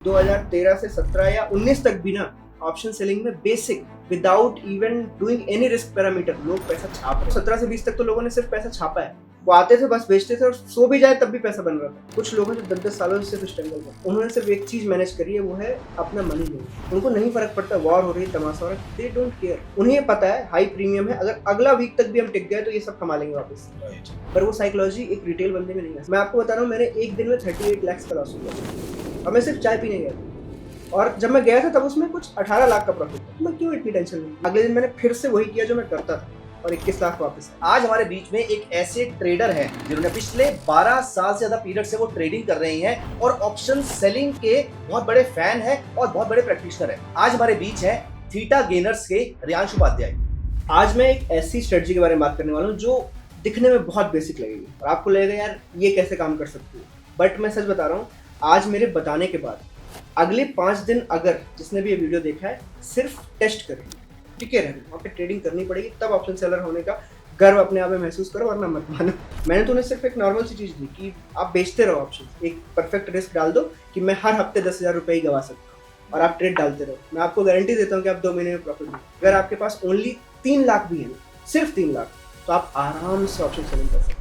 2013 से 17 या 19 तक भी ना ऑप्शन सेलिंग में basic without even doing any risk parameter लोग पैसा छाप रहे। 17 से 20 तक तो लोगों ने सिर्फ पैसा छापा है। वो आते थे, बस बेचते थे और सो भी जाए तब भी पैसा बन रहा था। कुछ लोग हैं जो 10-10 सालों से सिर्फ स्ट्रगल कर, उन्होंने सिर्फ एक चीज मैनेज करी है, वो है अपना मनी लेना। उनको नहीं फर्क पड़ता वॉर हो रही है, तमाशा हो रहा है, दे डोंट केयर। उन्हें ये पता है हाई प्रीमियम है, अगर अगला वीक तक भी हम टिक गए तो ये सब कमा लेंगे वापस। पर वो साइकोलॉजी एक रिटेल बंदे में नहीं है। मैं आपको बता रहा हूँ, मैंने एक दिन में 38 लाख का लॉस हुआ और मैं सिर्फ चाय पीने गया था। और जब मैं गया था तब उसमें कुछ 18 लाख का प्रॉफिट था। मैं क्यों इतनी टेंशन लूं? अगले दिन मैंने फिर से वही किया जो मैं करता था और 21 लाख वापस। आज हमारे बीच में एक ऐसे ट्रेडर हैं जिन्होंने पिछले 12 साल से ज्यादा पीरियड से वो ट्रेडिंग कर रहे हैं और ऑप्शन सेलिंग के बहुत बड़े फैन हैं और बहुत बड़े प्रैक्टिशनर हैं। आज हमारे बीच है थीटा गेनर्स के रियांश उपाध्याय। आज मैं एक ऐसी स्ट्रेटजी के बारे में बात करने वाला हूँ जो दिखने में बहुत बेसिक लगेगी और आपको लगेगा यार ये कैसे काम कर सकती है, बट मैं सच बता रहा हूँ, आज मेरे बताने के बाद अगले 5 दिन अगर जिसने भी ये वीडियो देखा है सिर्फ टेस्ट करें, टिके रहें, वहाँ पे ट्रेडिंग करनी पड़ेगी, तब ऑप्शन सेलर होने का गर्व अपने आप में महसूस करो, वरना मत मानो। मैंने तो उन्हें सिर्फ एक नॉर्मल सी चीज़ दी कि आप बेचते रहो ऑप्शन, एक परफेक्ट रिस्क डाल दो कि मैं हर हफ्ते 10,000 रुपये ही गवा सकता हूँ और आप ट्रेड डालते रहो। मैं आपको गारंटी देता हूँ कि आप 2 महीने में प्रॉफिट होंगे। अगर आपके पास ओनली 3 लाख भी है, सिर्फ 3 लाख, तो आप आराम से ऑप्शन सेलिंग कर सकते हैं।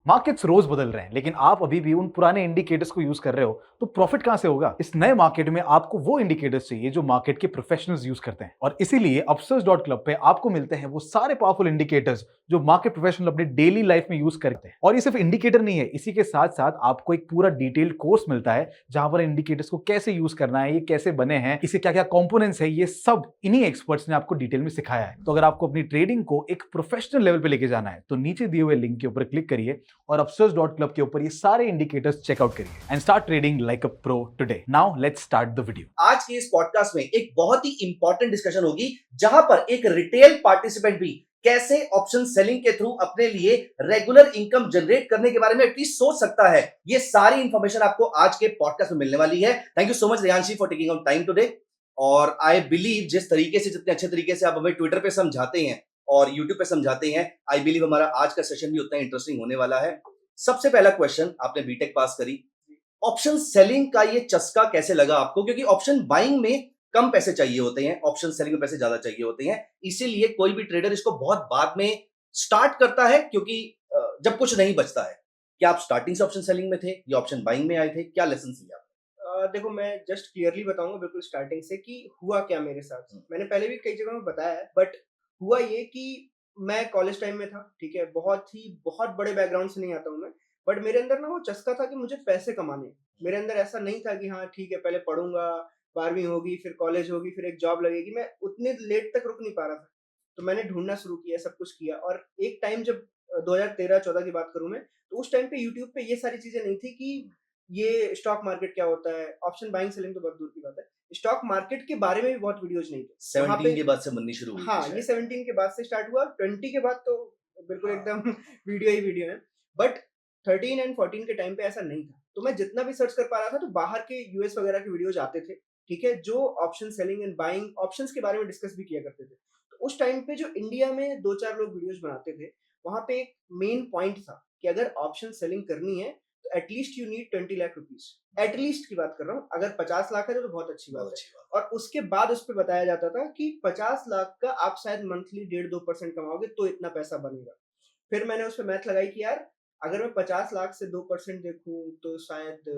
मार्केट्स रोज बदल रहे हैं, लेकिन आप अभी भी उन पुराने इंडिकेटर्स को यूज कर रहे हो तो प्रॉफिट कहां से होगा? इस नए मार्केट में आपको वो इंडिकेटर्स चाहिए जो मार्केट के प्रोफेशनल्स यूज करते हैं, और इसीलिए upsurge.club पे आपको मिलते हैं वो सारे पावरफुल इंडिकेटर्स जो मार्केट प्रोफेशनल अपनी डेली लाइफ में यूज करते हैं। और ये सिर्फ इंडिकेटर नहीं है, इसी के साथ साथ आपको एक पूरा डिटेल्ड कोर्स मिलता है जहां पर इंडिकेटर्स को कैसे यूज करना है, ये कैसे बने हैं, इसके क्या क्या कंपोनेंट्स है, ये सब इन्हीं एक्सपर्ट्स ने आपको डिटेल में सिखाया है। तो अगर आपको अपनी ट्रेडिंग को एक प्रोफेशनल लेवल पे लेके जाना है तो नीचे दिए हुए लिंक के ऊपर क्लिक करिए और upsurge.club के ऊपर ये सारे इंडिकेटर्स चेकआउट करिए and start trading like a pro today. Now let's start the video. आज की इस पॉडकास्ट में एक बहुत ही इंपॉर्टेंट डिस्कशन होगी जहां पर एक रिटेल पार्टिसिपेंट भी कैसे ऑप्शन सेलिंग के थ्रू अपने लिए रेगुलर इनकम जनरेट करने के बारे में एटलीस्ट सोच सकता है। ये सारी इंफॉर्मेशन आपको आज के पॉडकास्ट में मिलने वाली है। Thank you so much Riyanshi for taking out time today. और आई बिलीव जिस तरीके से, जितने अच्छे तरीके से आप हमें ट्विटर पे समझाते हैं और यूट्यूब पे समझाते हैं, आई बिलीव हमारा आज का सेशन भी उतना इंटरेस्टिंग होने वाला है। सबसे पहला क्वेश्चन, आपने बीटेक पास करी, ऑप्शन सेलिंग का ये चस्का कैसे लगा आपको? क्योंकि ऑप्शन बाइंग में कम पैसे चाहिए होते हैं, ऑप्शन सेलिंग में पैसे ज्यादा चाहिए होते हैं, इसीलिए कोई भी ट्रेडर इसको बहुत बाद में स्टार्ट करता है, क्योंकि जब कुछ नहीं बचता है। क्या आप स्टार्टिंग से ऑप्शन सेलिंग में थे या ऑप्शन बाइंग में आए थे? क्या लेसन लिया? देखो, मैं जस्ट क्लियरली बताऊंगा बिल्कुल स्टार्टिंग से कि हुआ क्या मेरे साथ। मैंने पहले भी कई जगह में बताया है, बट हुआ ये कि मैं कॉलेज टाइम में था, ठीक है, बहुत बड़े बैकग्राउंड से नहीं आता हूँ मैं, बट मेरे अंदर ना वो चस्का था कि मुझे पैसे कमाने हैं। मेरे अंदर ऐसा नहीं था कि हाँ ठीक है पहले पढ़ूंगा, 12वीं होगी, फिर कॉलेज होगी, फिर एक जॉब लगेगी। मैं उतने लेट तक रुक नहीं पा रहा था, तो मैंने ढूंढना शुरू किया, सब कुछ किया। और एक टाइम जब 2013-14 की बात करूं मैं, तो उस टाइम पे यूट्यूब पे ये सारी चीजें नहीं थी कि ये स्टॉक मार्केट क्या होता है, ऑप्शन बाइंग सेलिंग तो बहुत दूर की बात है, स्टॉक मार्केट के बारे में भी बहुत वीडियोज नहीं थे। वहाँ 17 के बाद से बननी शुरू हुई? हाँ, ये 17 के बाद से स्टार्ट हुआ। 20 के बाद तो बिल्कुल एकदम वीडियो ही वीडियो है, बट 13 एंड 14 के टाइम पे ऐसा नहीं था। तो मैं जितना भी सर्च कर पा रहा था तो बाहर के यूएस वगैरह के वीडियोज आते थे, ठीक है, जो option selling and buying options के बारे में डिस्कस भी किया करते थे। तो उस टाइम पे जो इंडिया में 2-4 लोग वीडियोज बनाते थे, वहां पे एक मेन पॉइंट था कि अगर ऑप्शन सेलिंग करनी है तो at least you need 20 lakh rupees. At least की बात कर रहा हूँ, अगर 50 लाख है तो बहुत अच्छी बात है। और उसके बाद उस पर बताया जाता था कि 50 लाख का आप शायद मंथली 1.5-2% कमाओगे तो इतना पैसा बनेगा। फिर मैंने उस पर मैथ लगाई कि यार अगर मैं 50 लाख से 2% देखूं तो शायद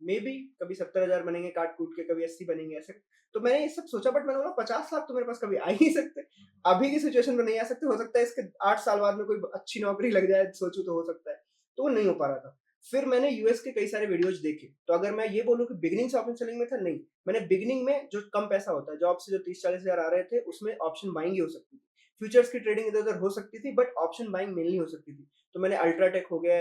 मे बी कभी 70,000 बनेंगे काट कूट के, कभी 80 बनेंगे, ऐसे। तो मैंने ये सब सोचा, बट मैंने बोला 50 लाख तो मेरे पास कभी आ ही नहीं सकते, अभी की सिचुएशन में नहीं आ सकते। हो सकता है इसके 8 साल बाद में कोई अच्छी नौकरी लग जाए, सोचूं तो हो सकता है। तो वो नहीं हो पा रहा था। फिर मैंने यूएस के कई सारे वीडियोज देखे, तो अगर मैं ये बोलूं कि बिगिनिंग से ऑप्शन सेलिंग में था, नहीं। मैंने बिगिनिंग में जो कम पैसा होता है, जॉब से जो 30-40 हजार आ रहे थे, उसमें ऑप्शन बाइंग ही हो सकती थी, फ्यूचर्स की ट्रेडिंग इधर उधर हो सकती थी, बट ऑप्शन बाइंग मेनली हो सकती थी। तो मैंने अल्ट्राटेक हो गया,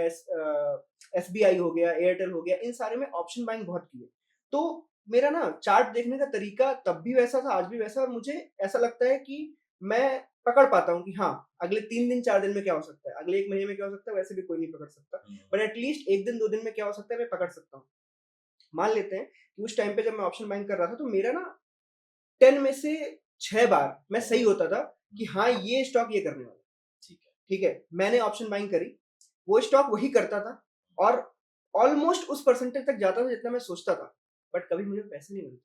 एसबीआई हो गया, एयरटेल हो गया, इन सारे में ऑप्शन बाइंग बहुत किए। तो मेरा ना चार्ट देखने का तरीका तब भी वैसा था, आज भी वैसा, और मुझे ऐसा लगता है कि मैं पकड़ पाता हूँ कि हाँ अगले 3 दिन 4 दिन में क्या हो सकता है, अगले 1 महीने में क्या हो सकता है, वैसे भी कोई नहीं पकड़ सकता, बट एटलीस्ट 1 दिन 2 दिन में क्या हो सकता है मैं पकड़ सकता हूँ। मान लेते हैं कि उस टाइम पे जब मैं ऑप्शन बाइंग कर रहा था तो मेरा ना 10 में से 6 बार मैं सही होता था कि हाँ ये स्टॉक ये करने वाला। ठीक है, मैंने ऑप्शन बाइंग करी, वो स्टॉक वही करता था और ऑलमोस्ट उस परसेंटेज तक जाता था जितना मैं सोचता था, बट कभी मुझे पैसे नहीं मिलते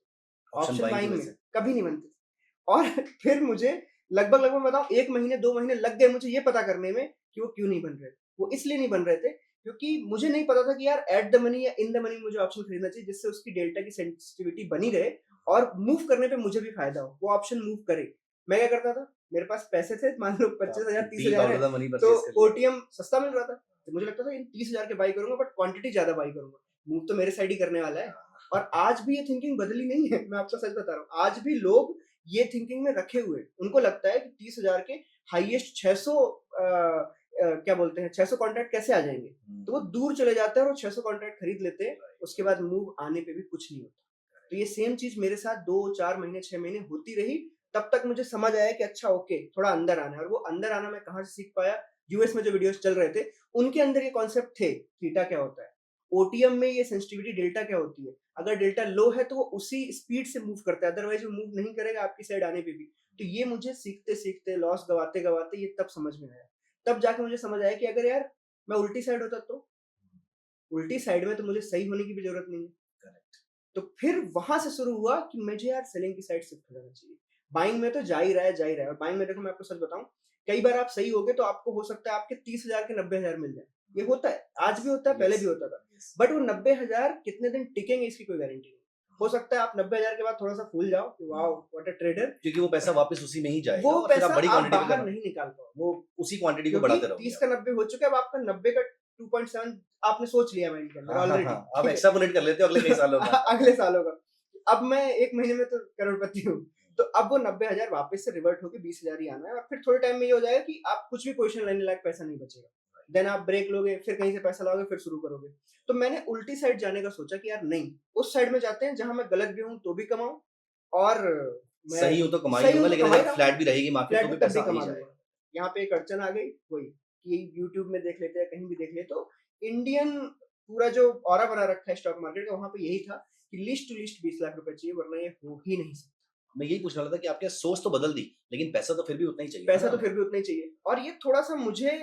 ऑप्शन ऑप्शन बाइंग की बाइंग वजह में, से। कभी नहीं बनते। और फिर मुझे लगभग मैं बताऊं 1 महीने 2 महीने लग गए मुझे ये पता करने में कि वो क्यों नहीं बन रहे। वो इसलिए नहीं बन रहे थे क्योंकि मुझे नहीं पता था कि यार एट द मनी या इन द मनी मुझे ऑप्शन खरीदना चाहिए जिससे उसकी डेल्टा की सेंसिटिविटी बनी रहे और मूव करने पे मुझे भी फायदा हो, वो ऑप्शन मूव करे। मैं क्या करता था, मेरे पास पैसे थे, मान लो 25,000 डीप 30,000 आउट है, ऑफ द मनी तो परचेज कर लिया। ओटीएम सस्ता मिल रहा था, तो मुझे लगता था इन 30,000 के बाई करूंगा बट क्वांटिटी ज्यादा बाई करूंगा, मूव तो मेरे साइड ही करने वाला है। और आज भी ये थिंकिंग बदली नहीं है, मैं आपको सच बता रहा हूँ, आज भी लोग ये थिंकिंग में रखे हुए हैं। उनको लगता है कि 30,000 के हाईएस्ट 600 क्या बोलते हैं 600 कॉन्ट्रैक्ट कैसे आ जाएंगे, तो वो दूर चले जाते हैं और 600 कॉन्ट्रैक्ट खरीद लेते हैं, उसके बाद मूव आने पे भी कुछ नहीं होता। तो ये सेम चीज मेरे साथ 2-4 महीने 6 महीने होती रही, तब तक मुझे समझ आया कि अच्छा ओके थोड़ा अंदर आना है। और वो अंदर आना मैं कहाँ से सीख पाया, यूएस में जो वीडियोस चल रहे थे उनके अंदर ये कॉन्सेप्ट थे, थीटा क्या होता है, ओटीएम में ये सेंसिटिविटी डेल्टा क्या होती है, अगर डेल्टा लो है तो वो उसी स्पीड से मूव करता है, अदरवाइज वो मूव नहीं करेगा आपकी साइड आने पे भी। तो ये मुझे सीखते सीखते लॉस गवाते गवाते ये तब समझ में आया, तब जाके मुझे समझ आया कि अगर यार मैं उल्टी साइड होता तो उल्टी साइड में तो मुझे सही होने की भी जरूरत नहीं है। तो फिर वहां से शुरू हुआ कि मुझे यार सेलिंग की साइड शिफ्ट हो जाना चाहिए। बाइंग में तो जा ही रहा है जा ही रहा है, और बाइंग में देखो मैं आपको सच बताऊं, कई बार आप सही हो गए तो आपको हो सकता है आपके 30,000 के 90,000 मिल जाए, ये होता है, आज भी होता है, पहले भी होता था। बट वो 90,000 कितने दिन टिकेंगे इसकी कोई गारंटी नहीं। हो सकता है आप 90,000 के बाद थोड़ा सा फूल जाओ कि वाओ व्हाट अ ट्रेडर, क्योंकि वो पैसा वापस उसी में ही जाएगा वो और फिर पैसा आप बड़ी आप क्वांटिटी बाहर में नहीं निकाल पाओ, वो उसी क्वांटिटी को क्योंकि बढ़ाते रहोगे 30 का 90 हो चुका है, अब आपका 90 का 2.7 आपने सोच लिया माइंड के अंदर हाँ हाँ ऑलरेडी, हाँ आप एक्स्ट्रापोलेट कर लेते हो अगले कई सालों का। अगले सालों का। अब मैं 1 महीने में तो करोड़पति हूँ, तो अब वो 90,000 वापस से रिवर्ट होके 20,000 ही आना है, और फिर थोड़े टाइम में ये हो जाएगा कि आप कुछ भी पोजीशन लेने लायक पैसा नहीं बचेगा। देन आप ब्रेक लोगे, फिर कहीं से पैसा लाओगे, फिर शुरू करोगे। तो मैंने उल्टी साइड जाने का सोचा कि यार नहीं, उस साइड में जाते हैं जहाँ मैं गलत भी हूँ तो भी कमाऊँ, और मैं सही हो तो कमा ही सही लूंगा, हूँ तो लेकिन कमा ही अगर रहा हूँ, फ्लैट भी रहेगी मार्केट तो फ्लैट भी में तब पैसा भी आ ही कमा जाएगा। लूँगा। यहाँ पे एक अड़चन आ गई वही कि यूट्यूब में देख लेते हैं, कहीं भी देख ले, तो इंडियन पूरा जो ऑरा बना रखा है स्टॉक मार्केट का, वहाँ पे यही था कि लिस्ट टू लिस्ट 20 लाख रुपए चाहिए वरना ये हो ही नहीं सकता। मैं यही पूछने वाला था कि आपके सोच तो बदल दी, लेकिन पैसा तो फिर भी उतना ही चाहिए पैसा ना तो हमें। फिर भी उतना ही चाहिए, और ये थोड़ा सा मुझे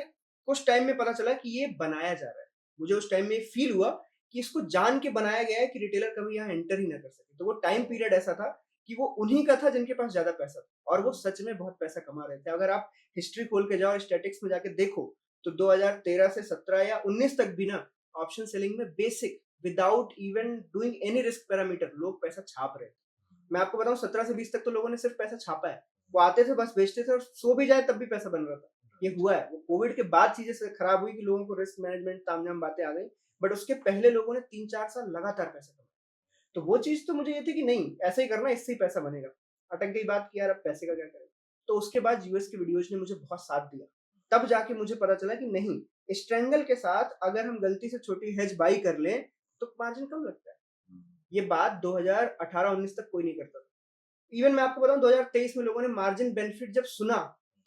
कुछ टाइम में पता चला कि ये बनाया जा रहा है। मुझे उस टाइम में फील हुआ कि इसको जान के बनाया गया है कि रिटेलर कभी यहाँ एंटर ही ना कर सके। तो वो टाइम पीरियड ऐसा था कि वो उन्हीं का था जिनके पास ज्यादा पैसा था, और वो सच में बहुत पैसा कमा रहे थे। अगर आप हिस्ट्री खोल के जाओ और स्टैटिक्स में जाके देखो तो 2013 से 17 या 19 तक भी ना ऑप्शन सेलिंग में basic without even doing any risk parameter लोग पैसा छाप रहे थे। मैं आपको बताऊं 17 से 20 तक तो लोगों ने सिर्फ पैसा छापा है, वो आते थे बस बेचते थे और सो भी जाए तब भी पैसा बन रहा था। ये हुआ है, वो कोविड के बाद चीजें खराब हुई कि लोगों को रिस्क मैनेजमेंट तामझाम बातें आ गई, बट उसके पहले लोगों ने 3-4 साल लगातार पैसा कमाया। तो वो चीज तो मुझे ये थी कि नहीं ऐसा ही करना, इससे ही पैसा बनेगा। अटक गई बात कि यार अब पैसे का क्या करें। तो उसके बाद यूएस के वीडियोज ने मुझे बहुत साथ दिया, तब जाके मुझे पता चला कि नहीं, स्ट्रेंगल के साथ अगर हम गलती से छोटी हेज बाई कर लें तो मार्जिन कम लगता है। ये बात 2018-19 तक कोई नहीं करता था। इवन मैं आपको बताऊं 2023 में लोगों ने मार्जिन बेनिफिट जब सुना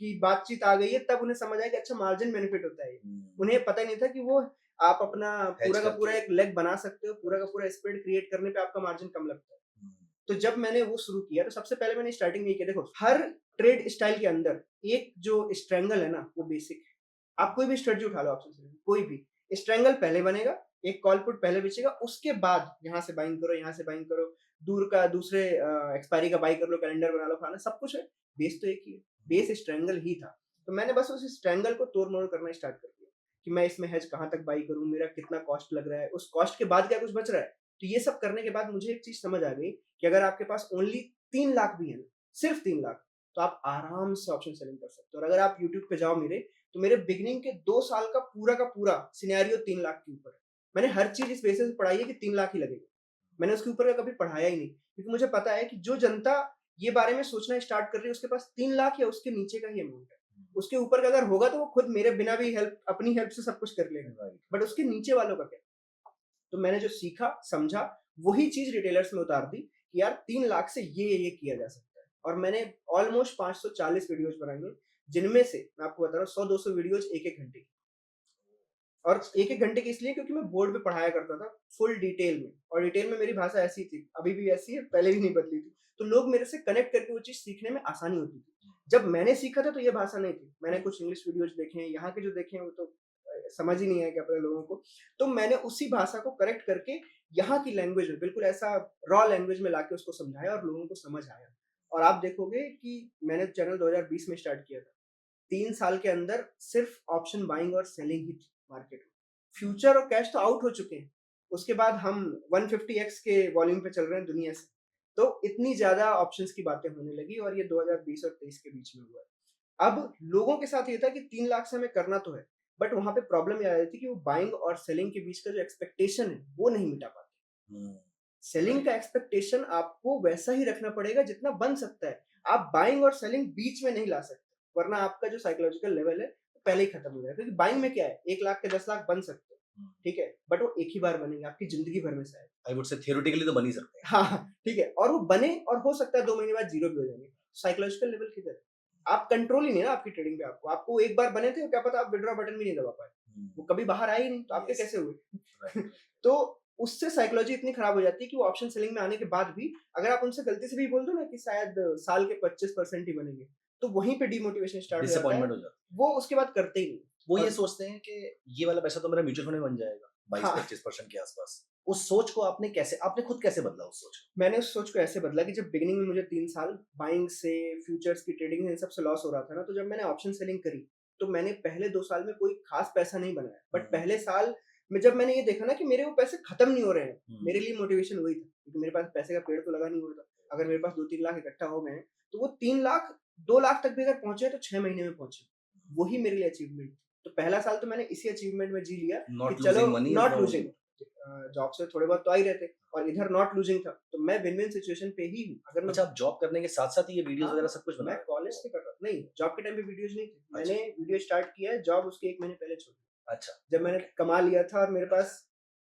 कि बातचीत आ गई है, तब उन्हें समझ आया कि अच्छा मार्जिन बेनिफिट होता है। उन्हें पता ही नहीं था कि वो आप अपना पूरा का पूरा एक लेग बना सकते हो, पूरा का पूरा स्प्रेड क्रिएट करने पे आपका मार्जिन कम लगता है। तो जब मैंने वो शुरू किया तो सबसे पहले मैंने स्टार्टिंग में किया, देखो हर ट्रेड स्टाइल के अंदर एक जो स्ट्रेंगल है ना वो बेसिक है। आप कोई भी स्ट्रेटजी उठा लो ऑप्शन से, कोई भी स्ट्रेंगल पहले बनेगा, एक कॉल पुट पहले बेचेगा, उसके बाद यहाँ से बाइंग करो, यहाँ से बाइंग करो, दूर का दूसरे एक्सपायरी का बाई कर लो, कैलेंडर बना लो, खाना सब कुछ है, बेस तो एक ही है, बेस स्ट्रेंगल ही था। तो मैंने बस उस स्ट्रेंगल को तोड़ मोड़ करना स्टार्ट कर दिया कि मैं इसमें हेज कहाँ तक बाई करूँ, मेरा कितना कॉस्ट लग रहा है, उस कॉस्ट के बाद क्या कुछ बच रहा है। तो ये सब करने के बाद मुझे एक चीज समझ आ गई कि अगर आपके पास ओनली 3 लाख भी है ना, सिर्फ 3 लाख, तो आप आराम से ऑप्शन सेलिंग कर सकते हो। और अगर आप यूट्यूब पे जाओ मेरे, तो मेरे बिगनिंग के 2 साल का पूरा सिनेरियो 3 लाख के ऊपर है। मैंने हर चीज इस बेसिस पे पढ़ाई है कि 3 लाख ही लगेगा, मैंने उसके ऊपर का कभी पढ़ाया ही नहीं, क्योंकि मुझे पता है कि जो जनता ये बारे में सोचना स्टार्ट कर रही है उसके पास 3 लाख या उसके नीचे का ही अमाउंट है। उसके ऊपर का अगर होगा तो वो खुद मेरे बिना भी हेल्प, अपनी हेल्प से सब कुछ कर लेगा, बट उसके नीचे वालों का क्या। तो मैंने जो सीखा समझा वही चीज रिटेलर्स में उतार दी कि यार 3 लाख से ये किया जा सकता है। और मैंने ऑलमोस्ट 540 वीडियोज बनाई हैं, जिनमें से मैं आपको बता रहा हूँ 100-200 वीडियोज 1-1 घंटे की। और 1-1 घंटे की इसलिए क्योंकि मैं बोर्ड पे पढ़ाया करता था फुल डिटेल में, और डिटेल में मेरी भाषा ऐसी थी, अभी भी ऐसी है, पहले भी नहीं बदली थी। तो लोग मेरे से कनेक्ट करके वो चीज सीखने में आसानी होती थी। जब मैंने सीखा था तो ये भाषा नहीं थी, मैंने कुछ इंग्लिश वीडियोज देखे हैं, यहाँ के जो देखे हैं वो तो समझ ही नहीं आया क्या पता लोगों को। तो मैंने उसी भाषा को करेक्ट करके यहाँ की लैंग्वेज में बिल्कुल ऐसा रॉ लैंग्वेज में लाके उसको समझाया और लोगों को समझ आया। और आप देखोगे कि मैंने चैनल 2020 में स्टार्ट किया था। 3 साल के अंदर सिर्फ ऑप्शन बाइंग और सेलिंग ही थी मार्केट में। फ्यूचर और कैश तो आउट हो चुके हैं। उसके बाद हम 150x के वॉल्यूम पे चल रहे हैं दुनिया से। तो इतनी ज़्यादा ऑप्शंस की बातें होने लगी और ये 2020 और 23 के बीच में हुआ है। अब लोगों के साथ ये था कि 3 लाख से हमें करना तो है, बट वहाँ पे प्रॉब्लम ये आ जाती है कि वो बाइंग और सेलिंग के बीच का जो एक्सपेक्टेशन है, वो नहीं मिटा पाते। सेलिंग का एक्सपेक्टेशन आपको वैसा ही रखना पड़ेगा जितना बन सकता है। आप बाइंग और सेलिंग बीच में नहीं ला सकते, वरना आपका जो साइकोलॉजिकल लेवल है पहले ही खत्म हो जाएगा। क्योंकि बाइंग में क्या है, 1 लाख के 10 लाख बन सकते हैं, ठीक है, बट वो एक ही बार बनेंगे आपकी जिंदगी भर में शायद। आई वुड से थियोरेटिकली तो बन ही सकते हैं। हाँ, ठीक है, और वो बने और हो सकता है 2 महीने बाद जीरो भी हो जाएंगे। साइकोलॉजिकल लेवल किधर है? आप कंट्रोल ही नहीं है ना आपकी ट्रेडिंग पे। आपको एक बार बने थे, क्या पता आप विड्रॉ बटन भी नहीं दबा पाए, वो कभी बाहर आए ही नहीं, तो आपके Yes. कैसे हुए? Right. तो उससे साइकोलॉजी इतनी खराब हो जाती है कि वो ऑप्शन सेलिंग में आने के बाद भी अगर आप उनसे गलती से भी बोल दो ना कि शायद साल के 25% ही बनेंगे, तो वहीं पे डिमोटिवेशन स्टार्ट हो जाता डिसअपॉइंटमेंट है। हो जाता है। वो उसके बाद करते ही नहीं। वो ये और सोचते हैं कि ये वाला पैसा तो मेरा म्यूचुअल फंड में बन जाएगा हाँ, 22-25% के आसपास। उस सोच को आपने खुद कैसे बदला उस सोच को? मैंने उस सोच को ऐसे बदला कि जब बिगिनिंग में मुझे 3 साल बाइंग से, फ्यूचर्स की ट्रेडिंग से, इन सब से लॉस हो रहा था ना, तो जब मैंने ऑप्शन सेलिंग करी, तो मैंने पहले 2 साल में कोई खास पैसा नहीं बनाया। बट पहले साल में जब मैंने ये देखा ना कि मेरे वो पैसे खत्म नहीं हो रहे हैं, मेरे लिए मोटिवेशन वही था, क्योंकि मेरे पास पैसे का पेड़ तो लगा नहीं हुआ था। अगर मेरे पास 2-3 लाख इकट्ठा हो गए हैं, तो वो 3 लाख 2 लाख तक भी अगर पहुँचे तो 6 महीने में पहुँचे। वही मेरे लिए अचीवमेंट थी। तो पहला साल तो मैंने इसी अचीवमेंट में जी लिया कि नॉट चलो losing money is not the losing. Job से थोड़े बहुत तो आ ही रहते और इधर नॉट लूजिंग था, तो मैं विन-विन सिचुएशन पे ही हूँ। अगर मैं अच्छा, आप जॉब करने के साथ-साथ ही ये वीडियोस हाँ, वगैरह सब कुछ बना मैं रहे कॉलेज से कर रहा था। नहीं, जॉब के टाइम पे वीडियोज़ नहीं थे। अच्छा। मैंने वीडियो स्टार्ट किया है, जॉब उसके 1 महीने पहले छोड़ी। हो? अच्छा, जब मैंने कमा लिया था और मेरे पास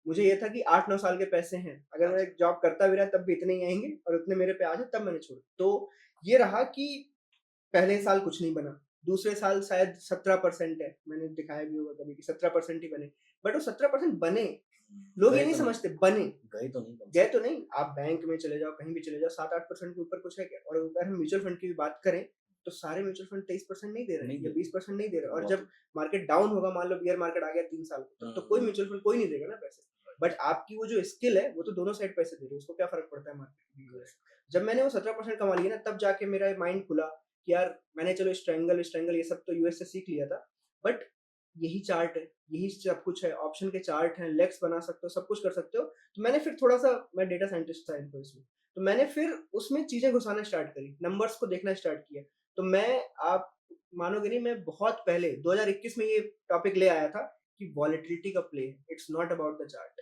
मुझे ये था कि 8-9 साल के पैसे हैं। अगर मैं जॉब करता भी रहा तब भी इतने ही आएँगे और उतने मेरे पे आ जाए तब मैंने छोड़ा। तो ये रहा कि पहले साल कुछ नहीं बना, दूसरे साल शायद 17% है, मैंने दिखाया भी होगा कभी कि 17% ही बने। बट वो 17% बने, लोग ये गए नहीं तो समझते, बने। गए तो नहीं कम गए से तो नहीं, आप बैंक में चले जाओ, कहीं भी चले जाओ, 7-8% के ऊपर कुछ है क्या? और अगर हम म्यूचुअल फंड की भी बात करें, तो सारे म्यूचुअल फंड 23% नहीं दे रहे हैं नहीं या दे 20% नहीं दे रहे हैं। और बहुत जब मार्केट डाउन होगा, मान लो बियर मार्केट आ गया 3 साल तक, तो कोई म्यूचुअल फंड कोई नहीं देगा ना पैसे। बट आपकी वो जो स्किल है, वो तो दोनों साइड पैसे दे रही है, उसको क्या फ़र्क पड़ता है मार्केट की। जब मैंने वो 17% कमा लिया ना, तब जाके मेरा माइंड खुला कि यार मैंने चलो स्ट्रैंगल ये सब तो यूएस से सीख लिया था, बट यही चार्ट है, यही सब कुछ है, ऑप्शन के चार्ट हैं, लेग्स बना सकते हो, सब कुछ कर सकते हो। तो मैंने फिर थोड़ा-सा, मैं डेटा साइंटिस्ट था इन्फोसिस में, तो मैंने फिर उसमें चीज़ें घुसाना स्टार्ट करी, नंबर्स को देखना स्टार्ट किया। तो आप मानोगे नहीं, मैं बहुत पहले 2021 में ये टॉपिक ले आया था कि वॉलेटिलिटी का प्ले है, it's not about the chart.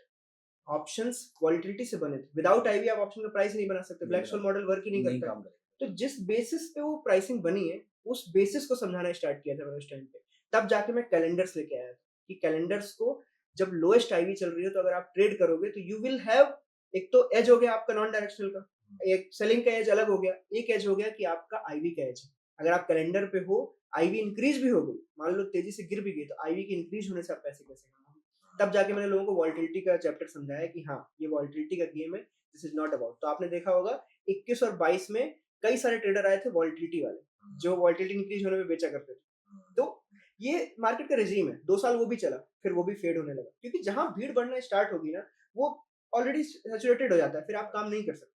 Options volatility से बने थे, विदाउट आईवी आप ऑप्शन का प्राइस नहीं बना सकते, ब्लैक स्वन मॉडल वर्क ही नहीं नहीं करता काम है। करेगा। तो जिस बेसिस पे वो प्राइसिंग बनी है, उस बेसिस को समझाना स्टार्ट किया था मैंने उस टाइम पे। तब जाके मैं कैलेंडर्स लेके आया था कि कैलेंडर्स को जब लोएस्ट आईवी चल रही है, तो अगर आप ट्रेड करोगे तो यू विल हैव, एक तो एज हो गया आपका नॉन डायरेक्शनल का, एक सेलिंग का एज अलग हो गया, एक एज हो गया कि आपका आईवी का एज है। अगर आप कैलेंडर पे हो, आईवी इंक्रीज भी हो गई, मान लो तेजी से गिर भी गई, तो आईवी के इंक्रीज होने से आप पैसे कैसे कमाओगे? तब जाके मैंने लोगों को वॉलेटिलिटी का चैप्टर समझाया कि हाँ, ये वॉलेटिलिटी का गेम है, दिस इज नॉट अबाउट। तो आपने देखा होगा 21 और 22 में कई सारे ट्रेडर आए थे वॉलेटिलिटी वाले, जो वॉलेटिलिटी इंक्रीज होने पे बेचा करते थे। तो ये मार्केट का रेजीम है। 2 साल वो भी चला, फिर वो भी फेड होने लगा, क्योंकि जहां भीड़ बढ़ना स्टार्ट होगी ना, वो ऑलरेडी सैचुरेटेड हो जाता है, फिर आप काम नहीं कर सकते।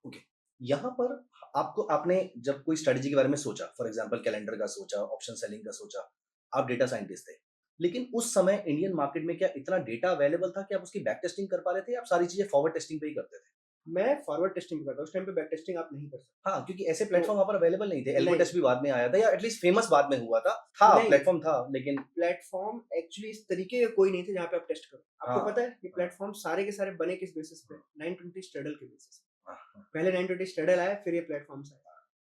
ओके, यहाँ पर आपने जब कोई स्ट्रेटजी के बारे में सोचा, फॉर एग्जांपल कैलेंडर का सोचा, ऑप्शन सेलिंग का सोचा, आप डेटा साइंटिस्ट थे, लेकिन उस समय इंडियन मार्केट में क्या इतना डेटा अवेलेबल था कि आप उसकी बैक टेस्टिंग कर पा रहे थे, या आप सारी चीजें फॉरवर्ड टेस्टिंग पे ही करते थे? मैं फॉरवर्ड टेस्टिंग करता हूँ, उस टाइम पे बैक टेस्टिंग आप नहीं कर सकते। हाँ, क्योंकि ऐसे प्लेटफॉर्म वहाँ पर अवेलेबल नहीं थे। एल्गो नहीं, टेस्ट भी बाद में आया था, या एटलीस्ट फेमस बाद में हुआ था। नहीं, प्लेटफॉर्म था, लेकिन प्लेटफॉर्म एक्चुअली इस तरीके का कोई नहीं था जहाँ पे आप टेस्ट करो। आपको हाँ, पता है ये प्लेटफॉर्म सारे के सारे बने किस बेसिस पे? 920 स्ट्रैडल के बेसिस पे। हाँ, पहले 920 स्ट्रैडल आया, फिर ये प्लेटफॉर्म्स आए,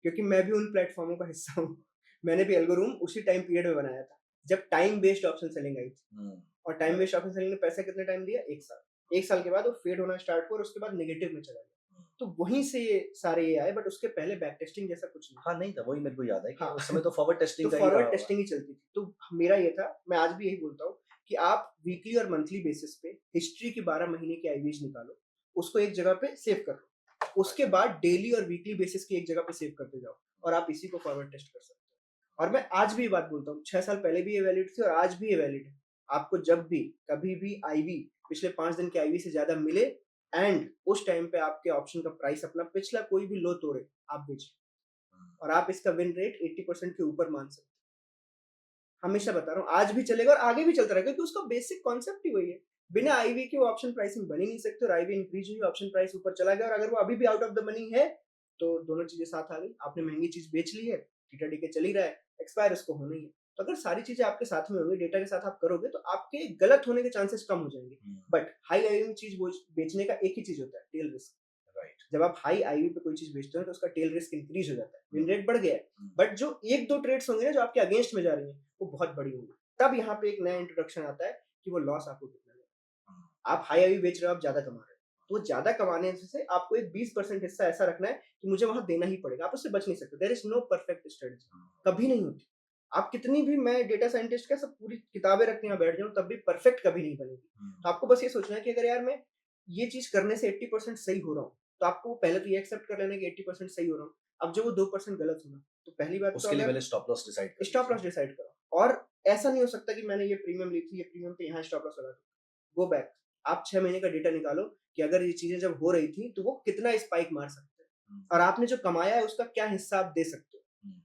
क्योंकि मैं भी उन प्लेटफॉर्मों का हिस्सा हूँ। मैंने भी एल्गोरिथम उसी टाइम पीरियड में बनाया था जब टाइम बेस्ड ऑप्शन सेलिंग आई थी। और टाइम बेस्ड ऑप्शन सेलिंग ने पैसा कितने टाइम दिया? 1 साल। 1 साल के बाद वो फेड होना स्टार्ट हुआ और उसके बाद नेगेटिव में चला गया। तो वहीं से ये सारे ये आए, बट उसके पहले बैक टेस्टिंग जैसा कुछ नहीं। हाँ, नहीं था, वही मेरे को याद है कि हाँ, उस समय तो फॉरवर्ड तो टेस्टिंग का ही फॉरवर्ड रहा होगा। टेस्टिंग ही चलती थी। तो मेरा ये था, मैं आज भी यही बोलता हूँ कि आप वीकली और मंथली बेसिस पे हिस्ट्री की 12 महीने की आईवीज निकालो, उसको एक जगह पे सेव करो, उसके बाद डेली और वीकली बेसिस की एक जगह पे सेव करते जाओ, और आप इसी को फॉरवर्ड टेस्ट कर सकते हो। और मैं आज भी ये बात बोलता हूँ, 6 साल पहले भी ये वैलिड थी और आज भी ये वैलिड है। आपको जब भी, कभी भी आईवी, पिछले 5 दिन के आईवी से ज़्यादा मिले एंड उस टाइम पे आपके ऑप्शन का प्राइस अपना पिछला कोई भी लो तोड़े, आप बेचें और आप इसका विन रेट 80% के ऊपर मान सकते हैं। हमेशा बता रहा हूँ, आज भी चलेगा और आगे भी चलता रहेगा क्योंकि उसका बेसिक कॉन्सेप्ट ही वही है। बिना आईवी के वो ऑप्शन प्राइसिंग बन ही नहीं सकती और आईवी इंक्रीज हुई, ऑप्शन प्राइस ऊपर चला गया और अगर वो अभी भी आउट ऑफ द मनी है, तो दोनों चीज़ें साथ आ गई। आपने महँगी चीज़ बेच ली है, थीटा डीके चल ही रहा है, एक्सपायर उसको होना ही है। तो अगर सारी चीज़ें आपके साथ में होंगी, डेटा के साथ आप करोगे तो आपके गलत होने के चांसेस कम हो जाएँगे। बट हाई आईवी में चीज़ बेचने का एक ही चीज़ होता है, टेल रिस्क। राइट। जब आप हाई आईवी पे कोई चीज़ बेचते हो तो उसका टेल रिस्क इंक्रीज हो जाता है, विन रेट बढ़ गया है। बट जो 1-2 ट्रेड्स होंगे ना जो आपके अगेंस्ट में जा रही हैं, वो बहुत बड़ी होंगी। तब यहाँ पे एक नया इंट्रोडक्शन आता है कि वो लॉस आपको कितना लेगा। आप हाई आईवी बेच रहे हो, आप ज़्यादा कमा रहे हो। तो ज़्यादा कमाने से आपको एक 20% हिस्सा ऐसा रखना है कि मुझे वहाँ देना ही पड़ेगा। आप उससे बच नहीं सकते। There is no perfect strategy, कभी नहीं होती। आप कितनी भी, मैं डेटा साइंटिस्ट का सब पूरी किताबें रख के यहाँ बैठ जाऊँ तब भी परफेक्ट कभी नहीं बनेगी। तो आपको बस ये सोचना है कि अगर यार मैं ये चीज़ करने से 80% सही हो रहा हूँ, तो आपको पहले तो ये एक्सेप्ट कर लेना है कि 80% सही हो रहा हूँ। अब जो वो 2% गलत होना, तो पहली बात तो उसके लिए अगर पहले स्टॉप लॉस डिसाइड कर स्टॉप लीजिए। लॉस डिसाइड करो और ऐसा नहीं हो सकता कि मैंने ये प्रीमियम ली थी, ये प्रीमियम पे यहाँ स्टॉप लॉस लगा दूँ। गो बैक, आप 6 महीने का डेटा निकालो कि अगर ये चीज़ें जब हो रही थी, तो वो कितना स्पाइक मार सकते हैं और आपने जो कमाया है उसका क्या हिस्सा आप दे सकते हो।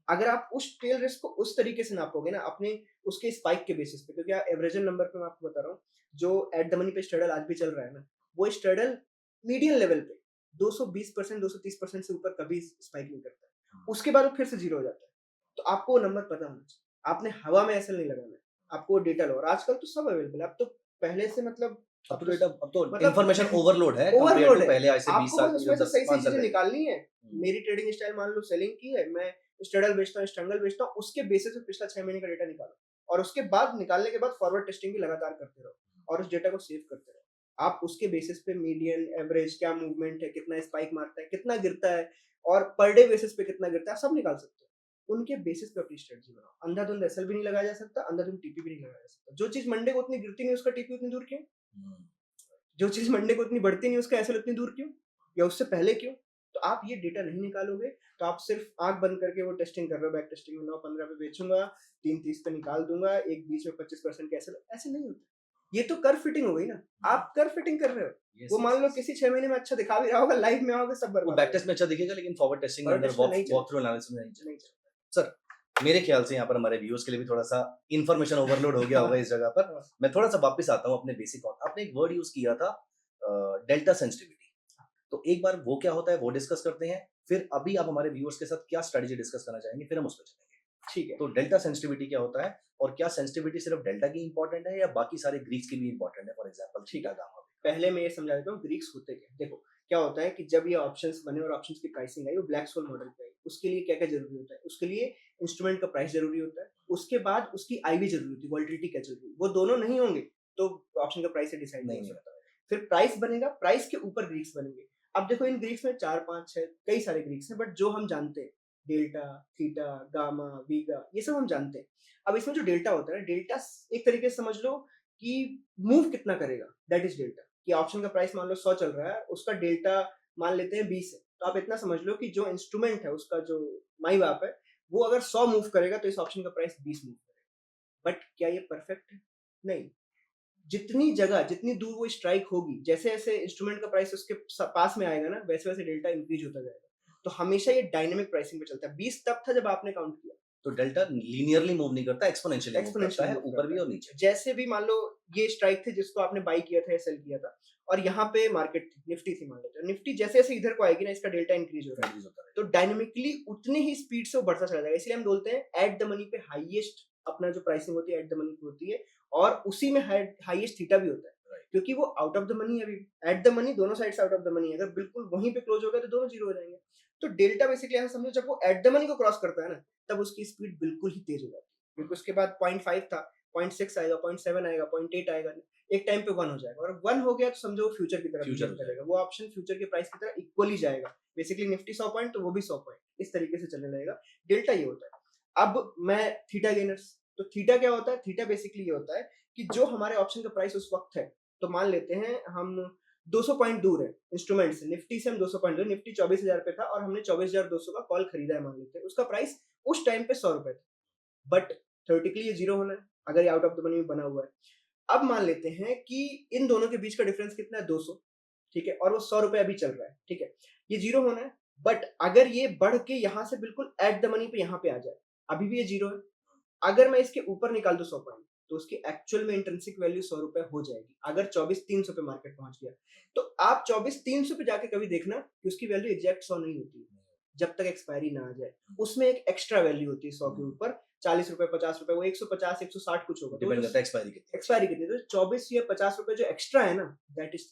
अगर आप उस टेल रिस्क को उस तरीके से नापोगे ना अपने उसके स्पाइक के बेसिस पे, क्योंकि एवरेजन नंबर पे मैं आपको बता रहा हूँ, जो एट द मनी पे स्ट्रैडल आज भी चल रहा है ना, वो स्ट्रैडल मीडियन लेवल पे 220% 230% से ऊपर कभी स्पाइक नहीं करता है। उसके बाद वो फिर से जीरो हो जाता है। तो आपको वो नंबर पता होना चाहिए। आपने हवा में ऐसे नहीं लगाना है, आपको वो डेटा लो और आजकल तो सब अवेलेबल है। अब तो पहले से मतलब अब तो डेटा, अब तो मतलब इन्फॉर्मेशन ओवरलोड है कंपेयर ओवरलोड टू है। पहले आज से 20 आपको साल बस जो उसमें से 10 सही-सही 5 साल चीज़ें पहले। निकालनी है। मेरी ट्रेडिंग स्टाइल मान लो सेलिंग की है, मैं स्ट्रैडल बेचता हूँ, स्ट्रैंगल बेचता हूँ, उसके बेसिस पे पिछला 6 महीने का डेटा निकालो और उसके बाद निकालने के बाद फॉरवर्ड टेस्टिंग भी लगातार करते रहो और उस डेटा को सेव करते रहो। आप उसके बेसिस पे मीडियन, एवरेज, क्या मूवमेंट है, कितना स्पाइक मारता है, कितना गिरता है और पर डे बेसिस पे कितना गिरता है, सब निकाल सकते हो। उनके बेसिस पे अपनी स्ट्रेटजी बनाओ। अंधाधुंध एसएल भी नहीं लगाया जा सकता, अंधाधुंध टीपी भी नहीं लगाया जा सकता। जो चीज़ मंडे को उतनी गिरती नहीं, उसका टीपी उतनी दूर क्यों? जो चीज़ मंडे को उतनी बढ़ती नहीं, उसका एसएल उतनी दूर क्यों? या उससे पहले क्यों? तो आप ये डेटा नहीं निकालोगे, तो आप सिर्फ़ आँख बंद करके वो टेस्टिंग कर रहे हो, बैक टेस्टिंग में 9-15 पे बेचूँगा, 3-30 पे निकाल दूँगा, एक बीच में 25% का एसएल, ऐसे नहीं होता। ये तो कर्व फिटिंग हो गई ना, आप कर्व फिटिंग कर रहे हो। यस, वो यस, मान लो यस। किसी 6 महीने में अच्छा दिखा भी रहा होगा, लाइव में आओगे सब वो बर्बाद बैक हो टेस्ट में जाएगा। अच्छा दिखेगा लेकिन फॉरवर्ड टेस्टिंग में फॉरवर्ड अंदर टेस्ट में नहीं वॉक चलेगा, थ्रू एनालिसिस में नहीं चलेगा। नहीं चलेगा। सर, मेरे ख्याल से यहाँ पर हमारे व्यूअर्स के लिए भी थोड़ा-सा इन्फॉर्मेशन ओवरलोड हो गया होगा इस जगह पर। हाँ, मैं थोड़ा-सा वापस आता हूँ अपने बेसिक आपने एक वर्ड यूज़ किया था डेल्टा सेंसिटिविटी। तो एक बार वो क्या होता है वो डिस्कस करते हैं, फिर अभी आप हमारे व्यूअर्स के साथ क्या स्ट्रैटेजी डिस्कस करना चाहेंगे, फिर हम उस पे चलेंगे। ठीक है। तो डेल्टा सेंसिटिविटी क्या होता है और क्या सेंसिटिविटी सिर्फ डेल्टा की इंपॉर्टेंट है या बाकी सारे ग्रीक्स की भी इंपॉर्टेंट है? फॉर एग्जांपल ठीक थीटा, है। गामा। पहले मैं ये समझा देता हूँ ग्रीक्स होते क्या हैं। देखो, क्या होता है कि जब ये ऑप्शंस बने और ऑप्शंस की प्राइसिंग आई, वो ब्लैक स्वन मॉडल पे आई। उसके लिए क्या-क्या ज़रूरी होता है? उसके लिए इंस्ट्रूमेंट का प्राइस ज़रूरी होता है। उसके बाद उसकी आईवी ज़रूरी होती है, वोलेटिलिटी क्या चल रही है। वो दोनों नहीं होंगे, तो ऑप्शन का प्राइस ही डिसाइड नहीं नहीं हो होता सकता। फिर प्राइस बनेगा, प्राइस के ऊपर ग्रीक्स बनेंगे। अब देखो इन ग्रीक्स में 4, 5, 6 कई सारे ग्रीक्स हैं, बट जो हम जानते हैं, डेल्टा, थीटा, गामा, वीगा, ये सब हम जानते हैं। अब इसमें जो डेल्टा होता है ना, डेल्टा एक तरीके से समझ लो कि मूव कितना करेगा, दैट इज़ डेल्टा। कि ऑप्शन का प्राइस मान लो 100 चल रहा है, उसका डेल्टा मान लेते हैं 20 है। तो आप इतना समझ लो कि जो इंस्ट्रूमेंट है, उसका जो माई-बाप है, वो अगर 100 मूव करेगा तो इस ऑप्शन का प्राइस 20 मूव करेगा। बट क्या ये परफेक्ट है? नहीं। जितनी जगह, जितनी दूर वो स्ट्राइक होगी, जैसे-जैसे इंस्ट्रूमेंट का प्राइस उसके पास में आएगा ना, वैसे-वैसे डेल्टा इंक्रीज होता जाएगा। तो हमेशा ये डायनामिक प्राइसिंग पे चलता है। 20 तब था जब आपने काउंट किया। तो डेल्टा लीनियरली मूव नहीं करता, एक्सपोनेंशियली मूव करता एक्सपोनेंशियली है, मूव ऊपर करता भी है। और नीचे भी। जैसे भी मान लो ये स्ट्राइक थे जिसको आपने बाय किया था या सेल किया था और यहाँ पे मार्केट थी, निफ्टी थी मान लेते हैं। निफ्टी जैसे-जैसे इधर को आएगी ना, इसका डेल्टा इंक्रीज हो रहा है। इंक्रीज होता है। तो डायनामिकली उतनी ही स्पीड से वो बढ़ता चला जाएगा। इसलिए हम बोलते हैं एट द मनी पे हाईएस्ट अपना जो प्राइसिंग होती है एट द मनी पे होती है और उसी में हाईएस्ट थीटा भी होता है। क्योंकि वो आउट ऑफ द मनी है अभी। एट द मनी दोनों साइड से आउट ऑफ द मनी है। अगर बिल्कुल वहीं पे क्लोज हो गया तो दोनों जीरो हो जाएंगे। तो डेल्टा बेसिकली ऐसा समझो जब वो एट द मनी को क्रॉस करता है ना, तब उसकी स्पीड बिल्कुल ही तेज हो जाती है। क्योंकि उसके बाद 0.5 था, 0.6 आएगा, 0.7 आएगा, 0.8 आएगा, एक टाइम पे 1 हो जाएगा और 1 हो गया तो समझो वो फ्यूचर की तरह फ्यूचर बिहेव हो करेगा। वो ऑप्शन फ्यूचर के प्राइस की तरह इक्वली जाएगा। बेसिकली निफ्टी 100 पॉइंट तो वो भी 100 पॉइंट, इस तरीके से चलने लगेगा। डेल्टा ये होता है। अब मैं थीटा गेनर्स, तो थीटा क्या होता है? थीटा बेसिकली ये होता है कि जो हमारे ऑप्शन का प्राइस उस वक्त है, तो मान लेते हैं हम 200 पॉइंट दूर है इंस्ट्रूमेंट से, निफ्टी से हम 200 पॉइंट दूर, निफ्टी 24,000 पे था और हमने 24,200 का कॉल खरीदा है मान लेते हैं। उसका प्राइस उस टाइम पे ₹100 था। बट थ्योरेटिकली ये जीरो होना है अगर ये आउट ऑफ द मनी में बना हुआ है। अब मान लेते हैं कि इन दोनों के बीच का डिफरेंस कितना है, 200, ठीक है, और वो 100 रुपए अभी चल रहा है, ठीक है, ये जीरो होना है। बट अगर ये बढ़ के यहाँ से बिल्कुल एट द मनी पे यहाँ पे आ जाए, अभी भी ये जीरो है। अगर मैं इसके ऊपर निकाल दूं 100 पॉइंट, तो उसकी एक्चुअल में इंट्रिंसिक वैल्यू 100 रुपए हो जाएगी अगर 24,300 पे मार्केट पहुंच गया। तो आप 24,300 पे जाके कभी देखना कि उसकी वैल्यू एग्जैक्ट 100 नहीं होती जब तक एक्सपायरी ना आ जाए। उसमें एक एक्स्ट्रा वैल्यू होती है 100 के ऊपर, 40 रुपए, 50 रुपए, वो 150, 160 कुछ होगा, डिपेंड करता है एक्सपायरी कितनी। एक्सपायरी कितनी, तो 24 या 50 रुपए जो एक्स्ट्रा है ना, दैट इज,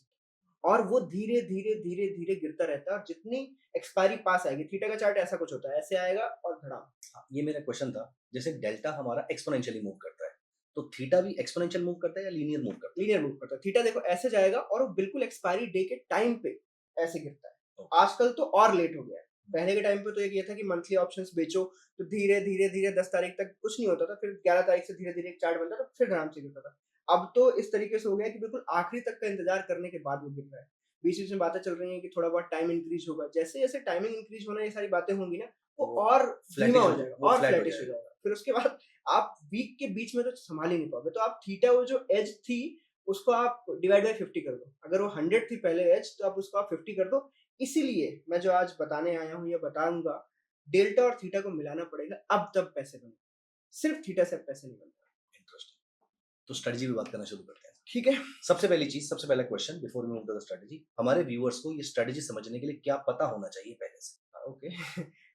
और वो धीरे धीरे धीरे धीरे गिरता रहता है। और जितनी एक्सपायरी पास आएगी, थीटा का चार्ट ऐसा कुछ होता है, ऐसे आएगा और धड़ाम। ये मेरा क्वेश्चन था, जैसे डेल्टा हमारा एक्सपोनेंशियली मूव करता है, तो थीटा भी एक्सपोनेंशियल मूव करता है या लीनियर मूव करता लीनियर मूव करता है। थीटा देखो ऐसे जाएगा और वो बिल्कुल एक्सपायरी डे के टाइम पे ऐसे गिरता है। आजकल तो और लेट हो गया है, पहले के टाइम पे तो ये था कि मंथली ऑप्शंस बेचो तो धीरे धीरे धीरे 10 तारीख तक कुछ नहीं होता था, फिर 11 तारीख से धीरे धीरे एक चार्ट बनता था, फिर आराम से गिरता था। अब तो इस तरीके से हो गया कि बिल्कुल आखिरी तक का इंतजार करने के बाद वो गिर रहा है। बीच बीच में बातें चल रही हैं कि थोड़ा बहुत टाइम इंक्रीज होगा, जैसे जैसे टाइमिंग इंक्रीज होना, ये सारी बातें होंगी ना, वो और धीमा हो जाएगा और फ्लैटिश हो जाएगा। फिर उसके बाद आप वीक के बीच में तो संभाल ही नहीं पाओगे। तो आप थीटा, वो जो एज थी उसको आप डिवाइड बाय 50 कर दो। अगर वो 100 थी पहले एज, तो आप उसको आप 50 कर दो। इसीलिए मैं जो आज बताने आया हूँ या बताऊंगा, डेल्टा और थीटा को मिलाना पड़ेगा, अब तब पैसे बने। सिर्फ थीटा से पैसे नहीं बनते। इंटरेस्टिंग। तो स्ट्रेटजी भी बात करना शुरू करते हैं। ठीक है, सबसे पहली चीज, सबसे पहला question before we move to the strategy, हमारे व्यूअर्स को ये स्ट्रेटजी समझने के लिए क्या पता होना चाहिए पहले से? ओके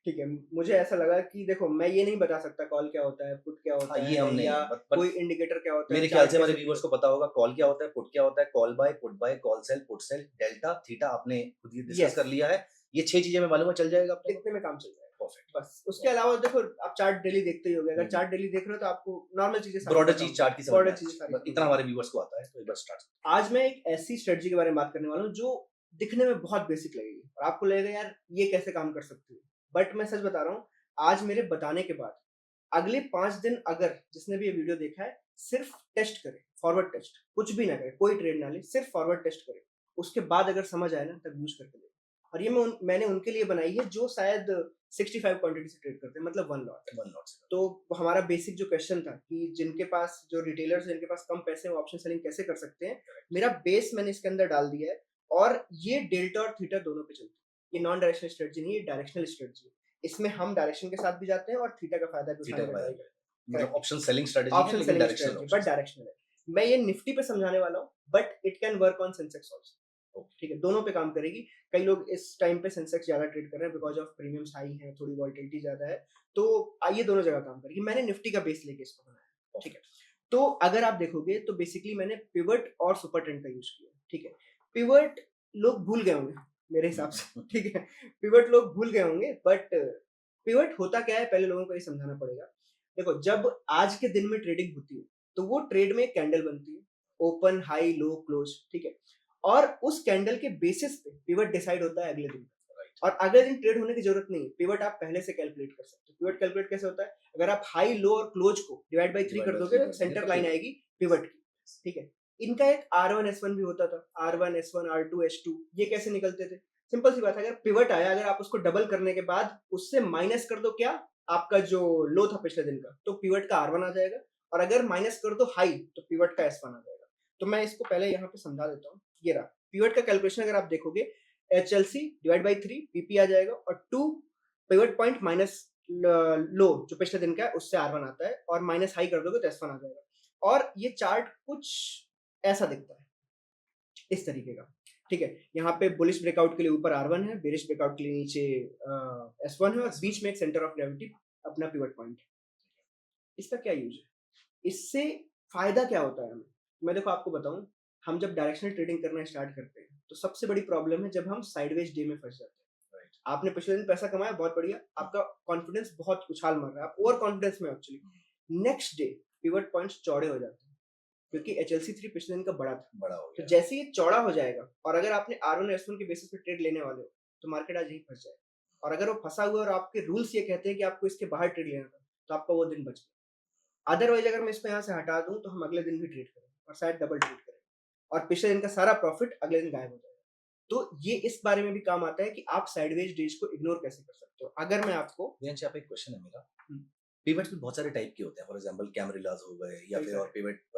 ठीक है। मुझे ऐसा लगा कि देखो, मैं ये नहीं बता सकता कॉल क्या होता है, पुट क्या होता ये हम है, नहीं, या but कोई इंडिकेटर क्या होता है। मेरे ख्याल से हमारे कैसे व्यूअर्स को पता होगा कॉल क्या होता है, पुट क्या होता है, call buy, put sell, put sell, delta, theta आपने खुद ही डिस्कस Yes. कर लिया है। ये 6 चीजें मैं मालूम है, चल जाएगा अपने को? इतने में काम चल जाएगा। परफेक्ट। बस उसके अलावा देखो, आप चार्ट डेली देखते ही होगे। अगर चार्ट डेली देख रहे हो तो आपको नॉर्मल चीजें सारी ब्रॉडर पता चीज होंगी। चार्ट की समझ ब्रॉडर में चीजें आती है। सारी इतना हमारे व्यूअर्स को आता है, तो एक बार स्टार्ट। आज मैं एक ऐसी स्ट्रेटजी के बारे में बात करने वाला हूँ जो दिखने में बहुत बेसिक लगेगी और आपको लगेगा यार ये कैसे काम कर सकती है। बट मैं सच बता रहा हूँ, आज मेरे बताने के बाद अगले 5 दिन अगर जिसने भी ये वीडियो देखा है, सिर्फ टेस्ट करे, फॉरवर्ड टेस्ट, कुछ भी ना करे, कोई ट्रेड ना ले, सिर्फ फॉरवर्ड टेस्ट करे, उसके बाद अगर समझ आए ना, तब यूज करके देखो। और ये मैंने उनके लिए बनाई है जो शायद 65 क्वांटिटी से ट्रेड करते हैं, मतलब 1 लॉट। तो हमारा बेसिक जो क्वेश्चन था कि जिनके पास, जो रिटेलर्स जिनके पास कम पैसे हैं, वो ऑप्शन सेलिंग कैसे कर सकते हैं, मेरा बेस मैंने इसके अंदर डाल दिया है। और ये डेल्टा और थीटा दोनों पे चलती है। ये नॉन डायरेक्शनल स्ट्रेटजी नहीं है, डायरेक्शनल स्ट्रेटजी है। इसमें हम डायरेक्शन के साथ भी जाते हैं और थीटा का फायदा भी उठाने का ट्राई करते हैं। मतलब ऑप्शन सेलिंग स्ट्रेटजी है, ऑप्शन लेकिन selling directional strategy, but directional है। मैं ये निफ्टी पे समझाने वाला हूँ, but it can work on Sensex also. ठीक है, दोनों पे काम करेगी। कई लोग इस टाइम पे सेंसेक्स ज्यादा ट्रेड कर रहे हैं बिकॉज ऑफ प्रीमियम्स हाई है, थोड़ी वॉल्टिलिटी ज्यादा है, तो ये दोनों जगह काम करेगी। मैंने निफ्टी का बेस लेके इसको बनाया। ठीक है, तो अगर आप देखोगे तो बेसिकली मैंने पिवट और सुपर ट्रेंड का यूज किया। ठीक है, पिवट लोग भूल गए होंगे मेरे हिसाब से। ठीक है, पिवट लोग भूल गए होंगे, बट पिवट होता क्या है पहले लोगों को ये समझाना पड़ेगा। देखो, जब आज के दिन में ट्रेडिंग होती है तो वो ट्रेड में एक कैंडल बनती है, ओपन, हाई, लो, क्लोज। ठीक है, और उस कैंडल के बेसिस पे पिवट डिसाइड होता है अगले दिन। और अगले दिन ट्रेड होने की जरूरत नहीं है, पिवट आप पहले से कैलकुलेट कर सकते हो। पिवट कैलकुलेट कैसे होता है, अगर आप हाई, लो और क्लोज को डिवाइड बाई 3 कर दोगे तो सेंटर लाइन आएगी पिवट की। ठीक है, इनका एक R1 S1 भी होता था, R1 S1 R2 S2। ये कैसे निकलते थे, सिंपल सी बात है, अगर पिवट आया, अगर आप उसको डबल करने के बाद उससे माइनस कर दो क्या, आपका जो लो था पिछले दिन का, तो पिवट का R1 आ जाएगा। और अगर माइनस कर दो हाई, तो पिवट का S1 आ जाएगा। तो मैं इसको पहले यहाँ पे समझा देता हूँ। ये रहा पिवट का कैलकुलेशन। अगर आप देखोगे, HLC डिवाइड बाई 3 PP आ जाएगा, और 2 पिवट पॉइंट माइनस लो जो पिछले दिन का है उससे R1 आता है, और माइनस हाई कर दोगे तो S1 आ जाएगा। और ये चार्ट कुछ ऐसा दिखता है, इस तरीके का। ठीक है, यहाँ पे बुलिश ब्रेकआउट के लिए ऊपर R1 है, बेरिश ब्रेकआउट के लिए नीचे S1 है, और बीच में एक सेंटर ऑफ ग्रेविटी अपना पिवट पॉइंट है। इसका क्या यूज है, इससे फायदा क्या होता है हमें? मैं देखो आपको बताऊं, हम जब डायरेक्शनल ट्रेडिंग करना स्टार्ट करते हैं तो सबसे बड़ी प्रॉब्लम है जब हम साइडवेज डे में फंस जाते हैं। आपने पिछले दिन पैसा कमाया, बहुत बढ़िया, आपका कॉन्फिडेंस बहुत उछाल मार रहा है, आप ओवर कॉन्फिडेंस में actually. Next day pivot points चौड़े हो जाते हैं क्योंकि HLC3 पिछले दिन का बड़ा था, बड़ा हो तो गया। जैसे ही चौड़ा हो जाएगा, और अगर आपने R1 और S1 के बेसिस पे ट्रेड लेने वाले हो, तो मार्केट आज यही फंस जाएगा। और अगर वो फंसा हुआ है और आपके रूल्स ये कहते हैं कि आपको इसके बाहर ट्रेड लेना था, तो आपका वो दिन बच गया। अदरवाइज अगर मैं इसको यहाँ से हटा दूं तो हम अगले दिन भी ट्रेड करें और शायद डबल ट्रेड करें, और पिछले दिन का सारा प्रॉफिट अगले दिन गायब हो जाएगा। तो ये इस बारे में भी काम आता है कि आप साइडवेज डेज को इग्नोर कैसे कर सकते हो। अगर मैं आपको यहाँ पे एक क्वेश्चन है मेरा, पिवट्स भी बहुत सारे टाइप के होते हैं, फॉर एग्जांपल कैमरिलाज हो गए या सही फिर कहा।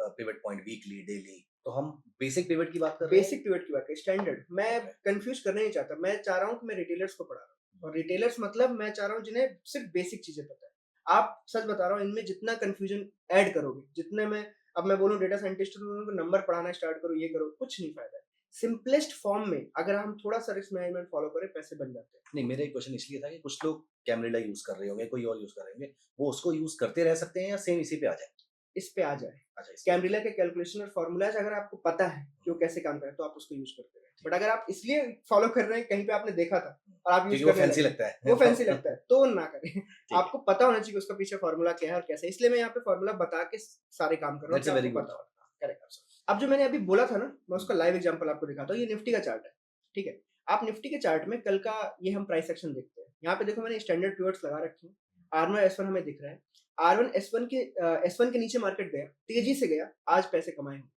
और पिवट पॉइंट वीकली, डेली। तो हम बेसिक पिवट की बात कर रहे हैं। बेसिक पिवट की बात है, स्टैंडर्ड। मैं ओके। कंफ्यूज करना नहीं चाहता, मैं चाह रहा हूँ कि मैं रिटेलर्स को पढ़ा रहा हूँ, और रिटेलर्स मतलब मैं चाह रहा हूँ जिन्हें सिर्फ बेसिक चीजें पता है। आप सच बता रहा हूँ, इनमें जितना कंफ्यूजन ऐड करोगे, जितने में अब मैं बोलूँ डेटा साइंटिस्ट उनको नंबर पढ़ाना स्टार्ट करो, ये करो, कुछ नहीं फायदा है। सिंपलेस्ट फॉर्म में अगर हम थोड़ा सा रिस्क मैनेजमेंट फॉलो करें, पैसे बन जाते हैं। नहीं, मेरा एक क्वेश्चन इसलिए था कि कुछ लोग कैमरिला यूज कर रहे होंगे, कोई और यूज कर रहे होंगे, वो उसको यूज करते रह सकते हैं या सेम इसी पे आ जाए? इस पे आ जाए। अच्छा, इसके कैमरिला के कैलकुलेशन और फॉर्मूलाज अगर आपको पता है कि वो कैसे काम करे, तो आप उसको यूज करते रहे। बट अगर आप इसलिए फॉलो कर रहे हैं, कहीं पे आपने देखा था और आप यूज क्योंकि वो करने फैंसी लगे, लगता है। वो फैंसी लगता है, तो ना करें। है। आपको पता होना चाहिए उसका पीछे फॉर्मूला क्या है और कैसे, इसलिए मैं यहाँ पे फॉर्मूला बता के सारे काम कर रहा हूँ दैट्स कि अ वेरी आपको गुड पता हो। थॉट। करेक्ट। अब जो मैंने अभी बोला था ना, मैं उसका लाइव एग्जांपल आपको दिखाता हूँ। ये निफ्टी का चार्ट है, ठीक है। आप निफ्टी के चार्ट में कल का ये हम प्राइस एक्शन देखते हैं। यहाँ पे देखो मैंने स्टैंडर्ड पिवट्स लगा रखे हैं। R1 S1 हमें दिख रहा है। R1 S1 के नीचे मार्केट गया, तेजी से गया, आज पैसे कमाए हैं।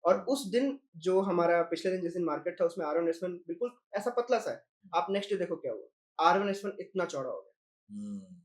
और उस दिन जो हमारा पिछले दिन जिस दिन मार्केट था, उसमें R1 S1 बिल्कुल ऐसा पतला सा है। आप नेक्स्ट डे देखो क्या हुआ, R1 S1 इतना चौड़ा हो गया।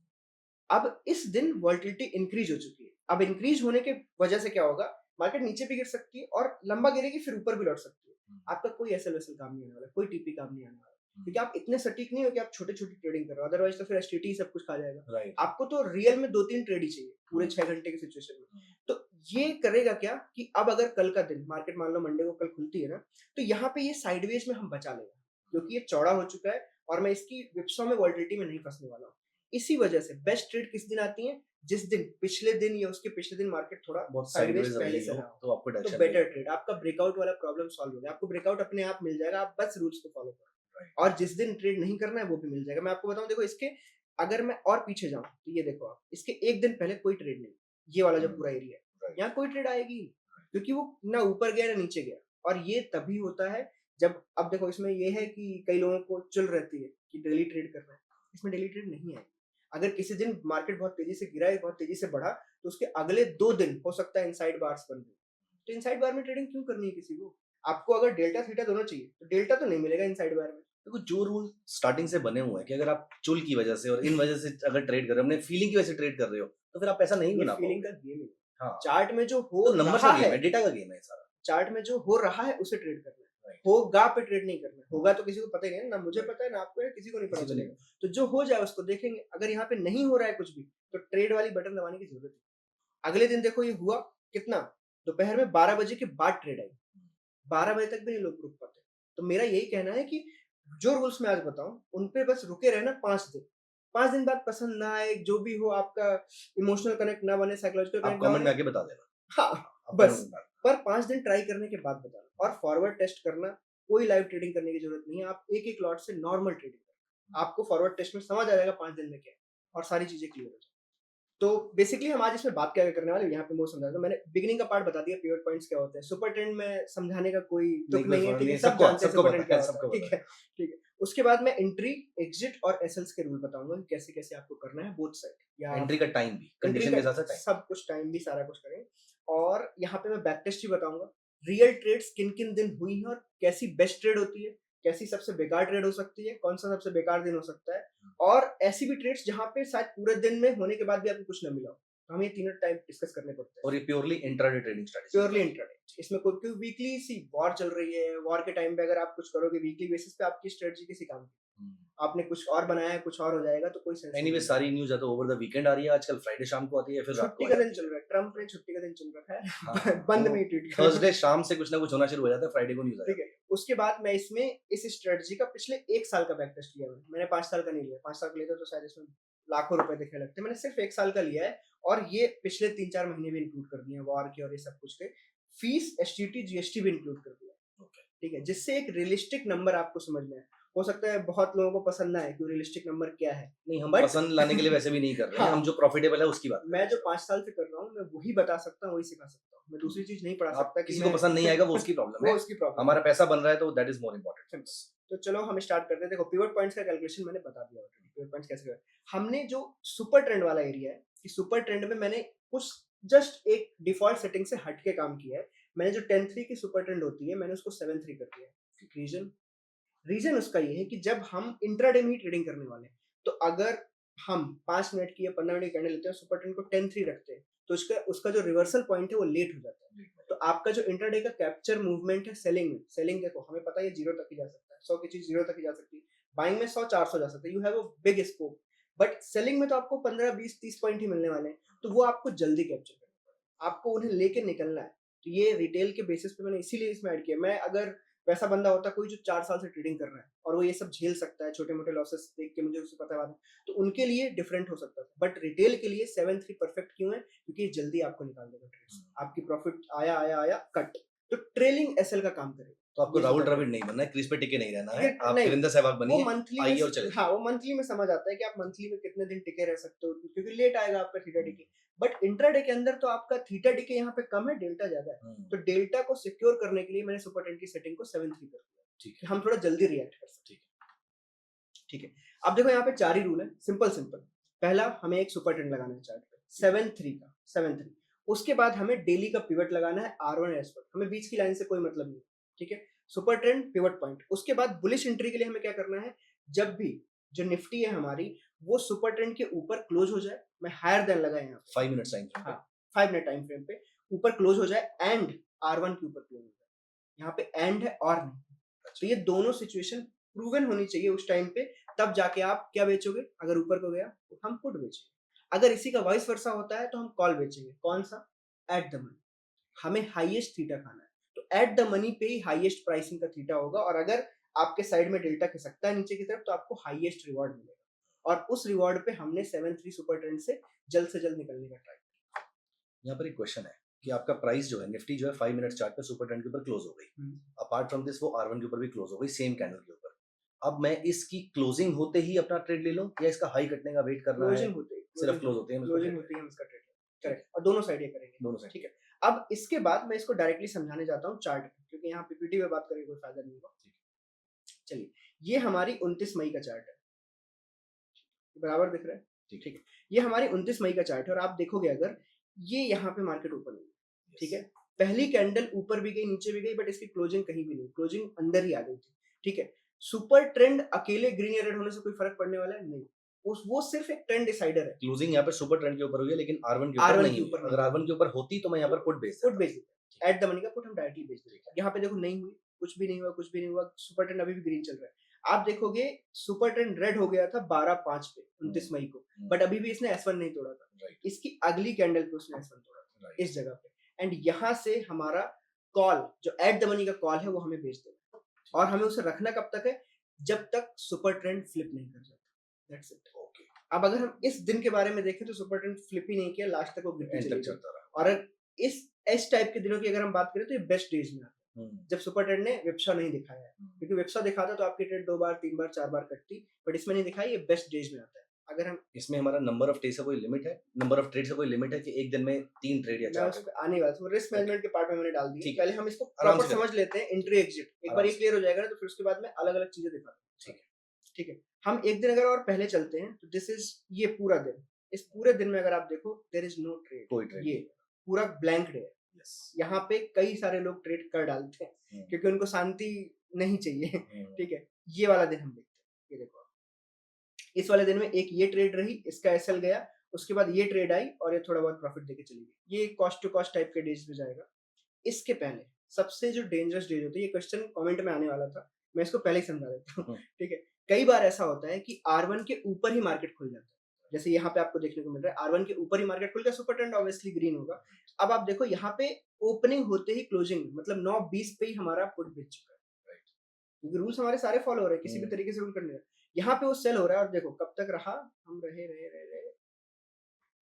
अब इस दिन वॉल्टिलिटी इंक्रीज हो चुकी है। अब इंक्रीज होने के वजह से क्या होगा, मार्केट नीचे भी गिर सकती है और लंबा गिरेगी, फिर ऊपर भी लौट सकती है। आपका कोई एसएल वैसल काम नहीं आने वाला, कोई टीपी काम नहीं आने वाला, क्योंकि आप इतने सटीक नहीं हो कि आप छोटे छोटी ट्रेडिंग कर रहे हो। अदरवाइज तो फिर एसटीटी सब कुछ खा जाएगा। राइट। आपको तो रियल में 2-3 ट्रेड ही चाहिए पूरे 6 घंटे की सिचुएशन में। तो ये करेगा क्या कि अब अगर कल का दिन मार्केट मान लो मंडे को कल खुलती है ना, तो यहाँ पे ये साइडवेज में हम बचा लेगा, क्योंकि ये चौड़ा हो चुका है और मैं इसकी विप्सों में वॉल्टिलिटी में नहीं फंसने वाला हूँ। इसी वजह से बेस्ट ट्रेड किस दिन आती है, जिस दिन पिछले दिन या उसके पिछले दिन मार्केट थोड़ा बहुत साइडवेज साइडवेज पहले रही से हो रहा हो, तो आपको तो डायरेक्शन बेटर ट्रेड। आपका ब्रेकआउट वाला प्रॉब्लम सॉल्व हो गया। आपको ब्रेकआउट अपने आप मिल जाएगा, आप बस रूल्स को फॉलो करो। और जिस दिन ट्रेड नहीं करना है वो भी मिल जाएगा। मैं आपको बताऊं, देखो इसके अगर मैं और पीछे जाऊं तो ये देखो आप, इसके एक दिन पहले कोई ट्रेड नहीं, ये वाला जो पूरा एरिया है, यहाँ कोई ट्रेड आएगी ही नहीं, क्योंकि वो ना ऊपर गया ना नीचे गया। और ये तभी होता है जब, अब देखो इसमें ये है कि कई लोगों को चुल रहती है कि डेली ट्रेड करना है, इसमें डेली ट्रेड नहीं है। अगर किसी दिन मार्केट बहुत तेजी से गिरा, बहुत तेजी से बढ़ा, तो उसके अगले 2 दिन हो सकता है इनसाइड बार्स बन जाए। तो इनसाइड बार में ट्रेडिंग क्यों करनी है किसी को? आपको अगर डेल्टा थीटा दोनों चाहिए, तो डेल्टा तो नहीं मिलेगा इनसाइड बार में। देखो, जो रूल स्टार्टिंग से बने हुए हैं कि अगर आप चुल की वजह से और इन वजह से अगर ट्रेड कर रहे हो, अपने फीलिंग की वजह से ट्रेड कर रहे हो, तो फिर आप पैसा नहीं ये बना फीलिंग पाओगे। का गेम है। हाँ, चार्ट में जो हो तो नंबर्स का रहा गेम है, है, डेटा का गेम है सारा। चार्ट में जो हो रहा है उसे ट्रेड करना है। राइट। होगा पे ट्रेड नहीं करना है। होगा तो किसी को पता ही नहीं है, ना मुझे पता है ना आपको है, किसी को नहीं पता किसी को नहीं चलेगा। तो जो हो जाए उसको देखेंगे। अगर यहाँ पे नहीं हो रहा है कुछ भी, तो ट्रेड वाली बटन दबाने की जरूरत है। अगले दिन देखो ये हुआ कितना, दोपहर में 12 बजे के बाद ट्रेड आई। 12 बजे तक भी नहीं लोग रुक पाते। तो मेरा यही कहना है कि जो रूल्स मैं आज बताऊं उन पे बस रुके रहना 5 दिन। 5 दिन बाद पसंद ना आए, जो भी हो, आपका इमोशनल कनेक्ट ना बने, साइकोलॉजिकल आप कनेक्ट ना कमेंट में बने, आके बता देना। हाँ आप बस। comment में बता पर 5 दिन ट्राई करने के बाद बताना। और फॉरवर्ड टेस्ट करना, कोई लाइव ट्रेडिंग करने की जरूरत नहीं है। आप एक एक लॉट से नॉर्मल ट्रेडिंग करना, आपको फॉरवर्ड टेस्ट में समझ आ जाएगा 5 दिन में क्या है, और सारी चीजें क्लियर हो जाएगी। तो बेसिकली हम आज इसमें बात क्या करने वाले हैं, यहाँ पे मैं समझा दूं। मैंने बिगिनिंग का पार्ट बता दिया, पिवट पॉइंट्स क्या होते हैं। सुपर ट्रेंड में समझाने का कोई तुक नहीं है, ठीक है, सब जानते हैं सुपर ट्रेंड क्या होता है, ठीक है, ठीक है। उसके बाद मैं एंट्री, एग्जिट और एसएल्स के रूल बताऊंगा कि कैसे कैसे आपको करना है बोथ साइड, या एंट्री का टाइम भी, एंट्री कंडीशन का के साथ साथ टाइम। सब कुछ, टाइम भी, सारा कुछ करें। और यहाँ पे मैं बैक टेस्ट भी बताऊंगा, रियल ट्रेड्स किन किन दिन हुई हैं और कैसी बेस्ट ट्रेड होती है, कैसी सबसे बेकार ट्रेड हो सकती है, कौन सा सबसे बेकार दिन हो सकता है, और ऐसी भी ट्रेड्स जहां पे शायद पूरे दिन में होने के बाद भी आपको कुछ ना मिला हो। तो हमें ये तीनों टाइप डिस्कस करने पड़ते हैं। और ये purely intraday trading strategy. Purely intraday. इसमें कोई कोई वीकली सी वॉर चल रही है, वॉर के टाइम पे अगर आप कुछ करोगे वीकली बेसिस पे, आपकी स्ट्रेटजी किसी काम की, आपने कुछ और बनाया है, कुछ और हो जाएगा, तो कोई सेंस एनीवे नहीं। सारी न्यूज़ या तो ओवर द वीकेंड आ रही है, आजकल फ्राइडे शाम को आती है, फिर रात को छुट्टी आ का दिन जाती चल है। रहा है, ट्रम्प ने छुट्टी का दिन चुन रखा है। हाँ, बंद तो नहीं ट्वीट कर। थर्सडे शाम से कुछ ना कुछ होना शुरू हो जाता है, फ्राइडे को न्यूज़ आ ठीक जाती है। उसके बाद मैं इसमें इस स्ट्रेटजी का पिछले 1 साल का बैक टेस्ट लिया मैंने 5 साल का नहीं लिया। 5 साल का लेता तो शायद इसमें लाखों रुपए दिखने लगते। मैंने सिर्फ 1 साल का लिया है, और ये पिछले 3-4 महीने भी इंक्लूड कर दिए हैं, वॉर के और ये सब कुछ के। फीस, एसटीटी, जीएसटी भी इंक्लूड कर दिया है। ओके। ठीक है, जिससे एक रियलिस्टिक नंबर आपको समझ में आए। हो सकता है बहुत लोगों को पसंद ना आए कि रियलिस्टिक नंबर क्या है। नहीं, हम But- पसंद लाने के लिए वैसे भी नहीं कर रहे हैं, हाँ। हम जो प्रॉफिटेबल है उसकी बात कर रहे मैं जो 5 साल से कर रहा हूँ, मैं वही बता सकता हूँ, वही सिखा सकता हूँ। मैं दूसरी चीज नहीं पढ़ा हैं। आप सकता कि किसी को मैं पसंद नहीं आएगा वो उसकी प्रॉब्लम वो है, उसकी प्रॉब्लम। हमारा पैसा बन रहा है तो दैट इज मोर इम्पोर्टेंट। तो चलो हम स्टार्ट करते हैं। देखो पिवट पॉइंट्स का कैलकुलेशन मैंने बता दिया ऑलरेडी, पिवट पॉइंट्स कैसे करें। हमने जो सुपर ट्रेंड वाला एरिया है, कि सुपर ट्रेंड में मैंने कुछ जस्ट एक डिफॉल्ट सेटिंग से हट के काम किया है। मैंने जो 10-3 की सुपर ट्रेंड होती है, मैंने उसको 7-3 कर दिया है। रीजन उसका ये है कि जब हम इंट्राडे में ही ट्रेडिंग करने वाले हैं, तो अगर हम 5 मिनट की या 15 मिनट की कैंडल लेते हैं, सुपर ट्रेंड को 10-3 रखते हैं, तो उसका उसका जो रिवर्सल पॉइंट है वो लेट हो जाता है। तो आपका जो इंट्राडे का कैप्चर मूवमेंट है सेलिंग में, सेलिंग देखो हमें पता है ये 0 तक ही जा सकता है, 100 की चीज 0 तक ही जा सकती है, बाइंग में 100-400 जा सकता है, you have a big scope. But selling में तो आपको 15-20-30 पॉइंट ही मिलने वाले हैं, तो वो आपको जल्दी कैप्चर करना पड़ेगा, आपको उन्हें लेके निकलना है। तो ये रिटेल के बेसिस पे मैंने इसीलिए इसमें ऐड किया। मैं अगर वैसा बंदा होता कोई जो 4 साल से ट्रेडिंग कर रहा है और वो ये सब झेल सकता है, छोटे-मोटे लॉसेस देख के मुझे उसे पता है बाद में, तो उनके लिए डिफरेंट हो सकता था। बट रिटेल के लिए 7-3 परफेक्ट क्यों है? क्योंकि ये जल्दी आपको निकाल देगा ट्रेड्स। आपकी प्रॉफिट आया, आया, आया, कट। तो ट्रेलिंग एसएल का काम करेगा। तो आपको ये राहुल सुपर द्रविड़ ट्रेड नहीं बनना है, क्रीज पे टिके नहीं रहना है, क्रिकेट आप नहीं, वीरेंद्र सहवाग वो बनिए, मंथली आइए में और चले हाँ, वो मंथली में समझ आता है कि आप मंथली में कितने दिन टिके रह सकते हो, क्योंकि लेट आएगा आपका थीटा डिके। बट इंट्राडे के अंदर तो आपका थीटा डिके यहाँ पे कम है, डेल्टा ज्यादा है। तो डेल्टा को सिक्योर करने के लिए मैंने सुपर ट्रेंड की सेटिंग को 7-3 कर दिया, ठीक कि है। हम थोड़ा जल्दी रिएक्ट कर सकें। ठीक है, अब देखो यहाँ पे 4 ही रूल है, सिंपल सिंपल। पहला, हमें एक सुपर ट्रेंड लगाना है चार्ट पे 7-3 का, 7-3। उसके बाद हमें डेली का पिवट लगाना है R1 S1, हमें बीच की लाइन से कोई मतलब नहीं। ठीक है, सुपर ट्रेंड पिवट पॉइंट। उसके बाद बुलिश एंट्री के लिए हमें क्या करना है, जब भी जो निफ्टी है हमारी वो सुपर ट्रेंड के ऊपर क्लोज हो जाए, मैं हायर देन लगाए यहाँ पे 5 मिनट्स टाइम फ्रेम पे, हाँ 5 मिनट टाइम फ्रेम पे ऊपर क्लोज हो जाए एंड R1 के ऊपर क्लोज हो जाए। यहाँ पे एंड है और नहीं, तो ये दोनों सिचुएशन प्रूवन होनी चाहिए उस टाइम पे, तब जाके आप क्या बेचोगे। अगर ऊपर को गया तो हम पुट बेचेंगे, अगर इसी का वाइस वर्सा होता है तो हम कॉल बेचेंगे। कौन सा? At the money. हमें हाईएस्ट थीटा खाना है, तो एट द मनी पे ही हाईएस्ट प्राइसिंग का थीटा होगा, और अगर आपके साइड में डेल्टा खिसकता है नीचे की तरफ तो आपको हाईएस्ट रिवॉर्ड मिलेगा, और उस रिवॉर्ड पे हमने 7-3 सुपर ट्रेंड से जल्द निकलने का ट्राई किया। यहाँ पर एक क्वेश्चन है कि आपका प्राइस जो है निफ्टी जो है 5 मिनट चार्ट पे सुपर ट्रेंड के ऊपर क्लोज हो गई, अपार्ट फ्रॉम दिस वो R1 के ऊपर भी क्लोज हो गई सेम कैंडल के ऊपर। अब मैं इसकी क्लोजिंग होते ही अपना ट्रेड ले लूं या इसका हाई कटने का वेट करना है? क्लोजिंग होते ही, सिर्फ क्लोज होते हैं क्लोजिंग होते ही हम इसका ट्रेड करेक्ट, और दोनों साइड ये करेंगे, दोनों साइड। ठीक है। अब इसके बाद मैं इसको डायरेक्टली समझाने जाता हूँ चार्ट पे, क्योंकि यहाँ पीपीटी में बात करने कोई फायदा नहीं होगा। चलिए, ये हमारी 29 मई का चार्ट है, बराबर दिख रहा है? ठीक है, ये हमारी 29 मई का चार्ट है, और आप देखोगे अगर ये यहाँ पे मार्केट ओपन हुई, ठीक है, पहली कैंडल ऊपर भी गई नीचे भी गई, बट इसकी क्लोजिंग कहीं भी नहीं, क्लोजिंग अंदर ही आ गई थी। ठीक है, सुपर ट्रेंड अकेले ग्रीन या रेड होने से कोई फर्क पड़ने वाला है नहीं, वो सिर्फ एक ट्रेंड डिसाइडर है। क्लोजिंग यहाँ पे सुपर ट्रेंड के ऊपर हुई है, लेकिन R1 के ऊपर R1 नहीं के हुई। ऊपर अगर R1 के ऊपर होती तो मैं यहाँ पर पुट बेच पुट बेच देता, एट द मनी का पुट हम डायरेक्टली बेच देते। यहाँ पे देखो नहीं हुई, कुछ भी नहीं हुआ, कुछ भी नहीं हुआ, सुपर ट्रेंड अभी भी ग्रीन चल रहा है। आप देखोगे सुपर ट्रेंड रेड हो गया था 12/5 पे 29 मई को, बट अभी भी इसने S1 नहीं तोड़ा था। इसकी अगली कैंडल पे उसने S1 तोड़ा था इस जगह पे, एंड यहाँ से हमारा कॉल जो एट द मनी का कॉल है वो हमें बेच देना, और हमें उसे रखना कब तक है, जब तक सुपर ट्रेंड फ्लिप नहीं कर जाता। That's it. ओके, अब अगर हम इस दिन के बारे में देखें तो सुपर ट्रेंड फ्लिप ही नहीं किया, लास्ट तक वो गिरती चली गई। और इस टाइप के दिनों की अगर हम बात करें तो ये बेस्ट डेज में आता है, जब सुपर ट्रेंड ने विप्सा नहीं दिखाया है, क्योंकि विप्सा दिखाता तो आपकी ट्रेड 2 बार 3 बार 4 बार कटती, बट इसमें नहीं दिखाई, ये बेस्ट डेज में आता है। अगर हम इसमें हमारा नंबर ऑफ डेज का कोई लिमिट है, नंबर ऑफ ट्रेड का कोई लिमिट है कि एक दिन में 3 ट्रेड या 4? आने वाला है, रिस्क मैनेजमेंट के पार्ट में मैंने डाल दी। पहले हम इसको आराम प्रॉपर से समझ लेते हैं, एंट्री एग्जिट एक बार ये क्लियर हो जाएगा ना, तो फिर उसके बाद में अलग अलग चीजें दिखाता हूँ। ठीक है, ठीक है, हम एक दिन अगर और पहले चलते हैं तो दिस इज ये पूरा दिन, इस पूरे दिन में अगर आप देखो देयर इज नो ट्रेड, कोई ट्रेड, ये पूरा ब्लैंक डे है। यहाँ पे कई सारे लोग ट्रेड कर डालते हैं क्योंकि उनको शांति नहीं चाहिए। ठीक है, ये वाला दिन हम देखते हैं, ये देखो इस वाले दिन में एक ये ट्रेड रही, इसका एसएल गया, उसके बाद ये ट्रेड आई और ये थोड़ा बहुत प्रॉफिट देके चली गई। ये कॉस्ट टू कॉस्ट टाइप के डेज में जाएगा। इसके पहले सबसे जो डेंजरस डेज होती है, ये क्वेश्चन कमेंट में आने वाला था, मैं इसको पहले ही समझा देता हूँ। ठीक है, कई बार ऐसा होता है कि R1 के ऊपर ही मार्केट खुल जाता है, जैसे यहाँ पे आपको देखने को मिल रहा है R1 के ऊपर ही मार्केट खुल गया, सुपर ट्रेंड ऑब्वियसली ग्रीन होगा। अब आप देखो यहाँ पे ओपनिंग होते ही क्लोजिंग मतलब 9:20 पे ही हमारा पुट बेच चुका है, क्योंकि रूल्स हमारे सारे फॉलो हो रहे हैं, किसी भी तरीके से रूल करने हैं। यहाँ पे वो सेल हो रहा है, और देखो कब तक रहा, हम रहे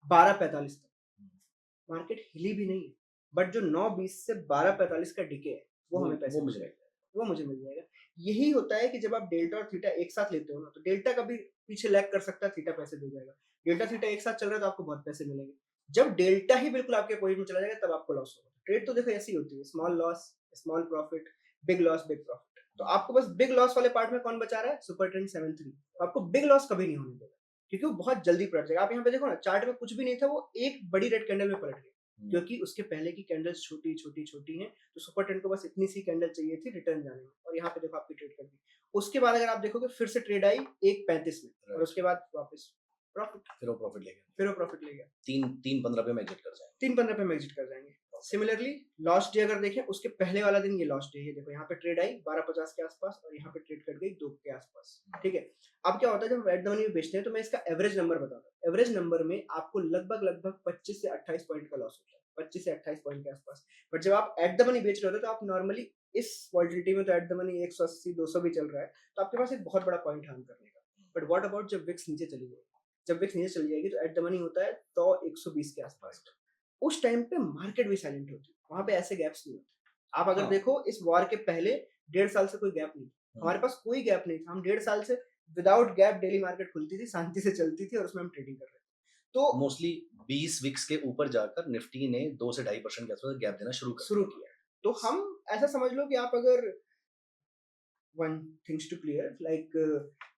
12:45 तक, मार्केट हिली भी नहीं है, बट जो 9:20 से 12:45 का डिके है वो हमें पैसे मिल जाएगा, वो मुझे मिल जाएगा। यही होता है कि जब आप डेल्टा और थीटा एक साथ लेते हो ना, तो डेल्टा कभी पीछे लैग कर सकता है, थीटा पैसे दे जाएगा। डेल्टा थीटा एक साथ चल रहा है तो आपको बहुत पैसे मिलेंगे, जब डेल्टा ही बिल्कुल आपके अपोजिट में चला जाएगा तब आपको लॉस होगा। ट्रेड तो देखो ऐसी होती है, small loss small profit, big loss big profit. तो आपको बस बिग लॉस वाले पार्ट में कौन बचा रहा है, सुपर ट्रेंड 7-3। आपको बिग लॉस कभी नहीं होने देगा, क्योंकि वो बहुत जल्दी पलट जाएगा। आप यहाँ पे देखो ना, चार्ट में कुछ भी नहीं था, वो एक बड़ी रेड कैंडल में पलट गया, क्योंकि उसके पहले की कैंडल्स छोटी छोटी छोटी हैं, तो सुपर ट्रेंड को बस इतनी सी कैंडल चाहिए थी रिटर्न जाने में, और यहाँ पे देखो आपकी ट्रेड कर दी। उसके बाद अगर आप देखोगे फिर से ट्रेड आई 1:35 में, और उसके बाद वापस प्रॉफिट, फिर वो प्रॉफिट ले गया, फिर वो प्रॉफिट ले गया, 3-15 पे हम एग्जिट कर जाएंगे। 3-15 पे हम एग्जिट कर जाएंगे। सिमिलरली लॉस्ट डे अगर देखें, उसके पहले वाला दिन ये लॉस्ट डे, ये देखो यहाँ पे ट्रेड आई 12:50 के आसपास और यहाँ पे ट्रेड कट गई 2 के आसपास, ठीक है। अब क्या होता है जब एट द मनी में बेचते हैं तो मैं इसका एवरेज नंबर बताता हूँ। एवरेज नंबर में आपको लगभग 25 से 28 पॉइंट का लॉस होता है, 25 से 28 पॉइंट के आसपास। बट जब आप एट द मनी बेच रहे होते तो आप नॉर्मली इस वॉलिटिलिटी में तो एट द मनी 180-200 भी चल रहा है, तो आपके पास एक बहुत बड़ा पॉइंट हार्म करने का। बट व्हाट अबाउट जब विक्स नीचे चली जाएगी, जब विक्स नीचे चली जाएगी तो एट द मनी होता है 100-120 के आसपास। उस टाइम पे मार्केट भी साइलेंट होती है, वहां पे ऐसे गैप्स नहीं होते। आप अगर देखो इस वॉर के पहले 1.5 साल से कोई गैप नहीं था, हमारे पास कोई गैप नहीं था। हम 1.5 साल से विदाउट गैप डेली मार्केट खुलती थी, शांति से चलती थी और उसमें हम ट्रेडिंग कर रहे थे। तो मोस्टली 20 विक्स के ऊपर जाकर निफ्टी ने 2 से 2.5% के आसपास गैप देना शुरू किया। तो हम ऐसा समझ लो कि आप अगर one things to clear like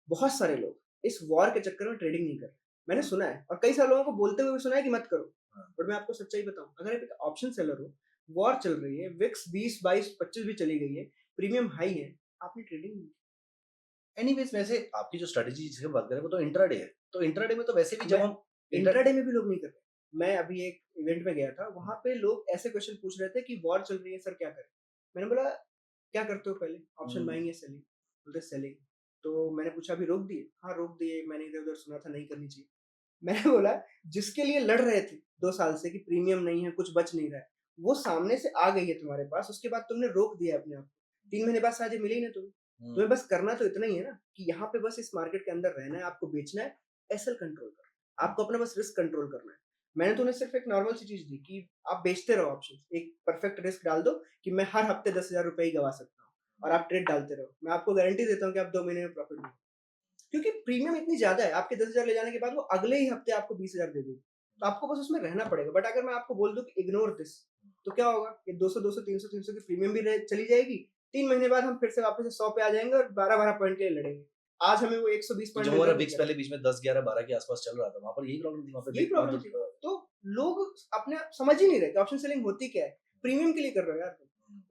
बहुत सारे लोग इस वॉर के चक्कर में ट्रेडिंग नहीं कर रहे। मैंने सुना है और कई सारे लोगों को बोलते हुए भी सुना है कि मत करो, बट मैं आपको सच्चाई बताऊं, अगर आप एक ऑप्शन सेलर हो, वॉर चल रही है, विक्स 20, 22, 25 भी चली गई है, प्रीमियम हाई है, आपने ट्रेडिंग नहीं की। एनीवेज वैसे आपकी जो स्ट्रेटजी जिसकी बात करें वो तो इंट्राडे है, तो इंट्राडे में तो वैसे भी जब हम इंट्राडे में भी लोग नहीं कर रहे। मैं अभी एक इवेंट में गया था, वहां पे लोग ऐसे क्वेश्चन पूछ रहे थे कि वॉर चल रही है सर क्या करें। मैंने बोला क्या करते हो पहले, ऑप्शन बाइंग या सेलिंग? बोलते सेलिंग। तो मैंने पूछा अभी रोक दिए? हाँ रोक दिए, मैंने इधर उधर सुना था नहीं करनी चाहिए। मैंने बोला जिसके लिए लड़ रहे थे 2 साल से कि प्रीमियम नहीं है, कुछ बच नहीं रहा है, वो सामने से आ गई है तुम्हारे पास, उसके बाद तुमने रोक दिया अपने आप को, 3 महीने बाद शायद ये मिले ही ना तुम्हें बस करना तो इतना ही है ना कि यहाँ पे बस इस मार्केट के अंदर रहना है, आपको बेचना है, एसएल कंट्रोल करना है, आपको अपना बस रिस्क कंट्रोल करना है। मैंने तो उन्हें सिर्फ एक नॉर्मल सी चीज दी कि आप बेचते रहो ऑप्शन, एक परफेक्ट रिस्क डाल दो कि मैं हर हफ्ते 10,000 रुपए ही गवा सकता हूँ और आप ट्रेड डालते रहो। मैं आपको गारंटी देता हूँ कि आप 2 महीने में प्रॉफिट में, क्योंकि प्रीमियम इतनी ज्यादा है, आपके 10,000 ले जाने के बाद वो अगले ही हफ्ते आपको 20,000 दे देगी, तो आपको बस उसमें रहना पड़ेगा। बट अगर मैं आपको बोल दूं कि इग्नोर दिस, तो क्या होगा कि 200 300 की प्रीमियम भी चली जाएगी, 3 महीने बाद हम फिर से वापस से 100 पे आ जाएंगे और 12 पॉइंट के लिए लड़ेंगे। आज हमें वो 120 पॉइंट जब हमारा विक्स पहले बीच में 10 11 12 के आसपास चल रहा था, वहां पर यही प्रॉब्लम थी, वहां पे यही प्रॉब्लम थी। तो लोग अपने समझ ही नहीं रहे कि ऑप्शन सेलिंग होती क्या है। प्रीमियम के लिए कर रहे हो यार,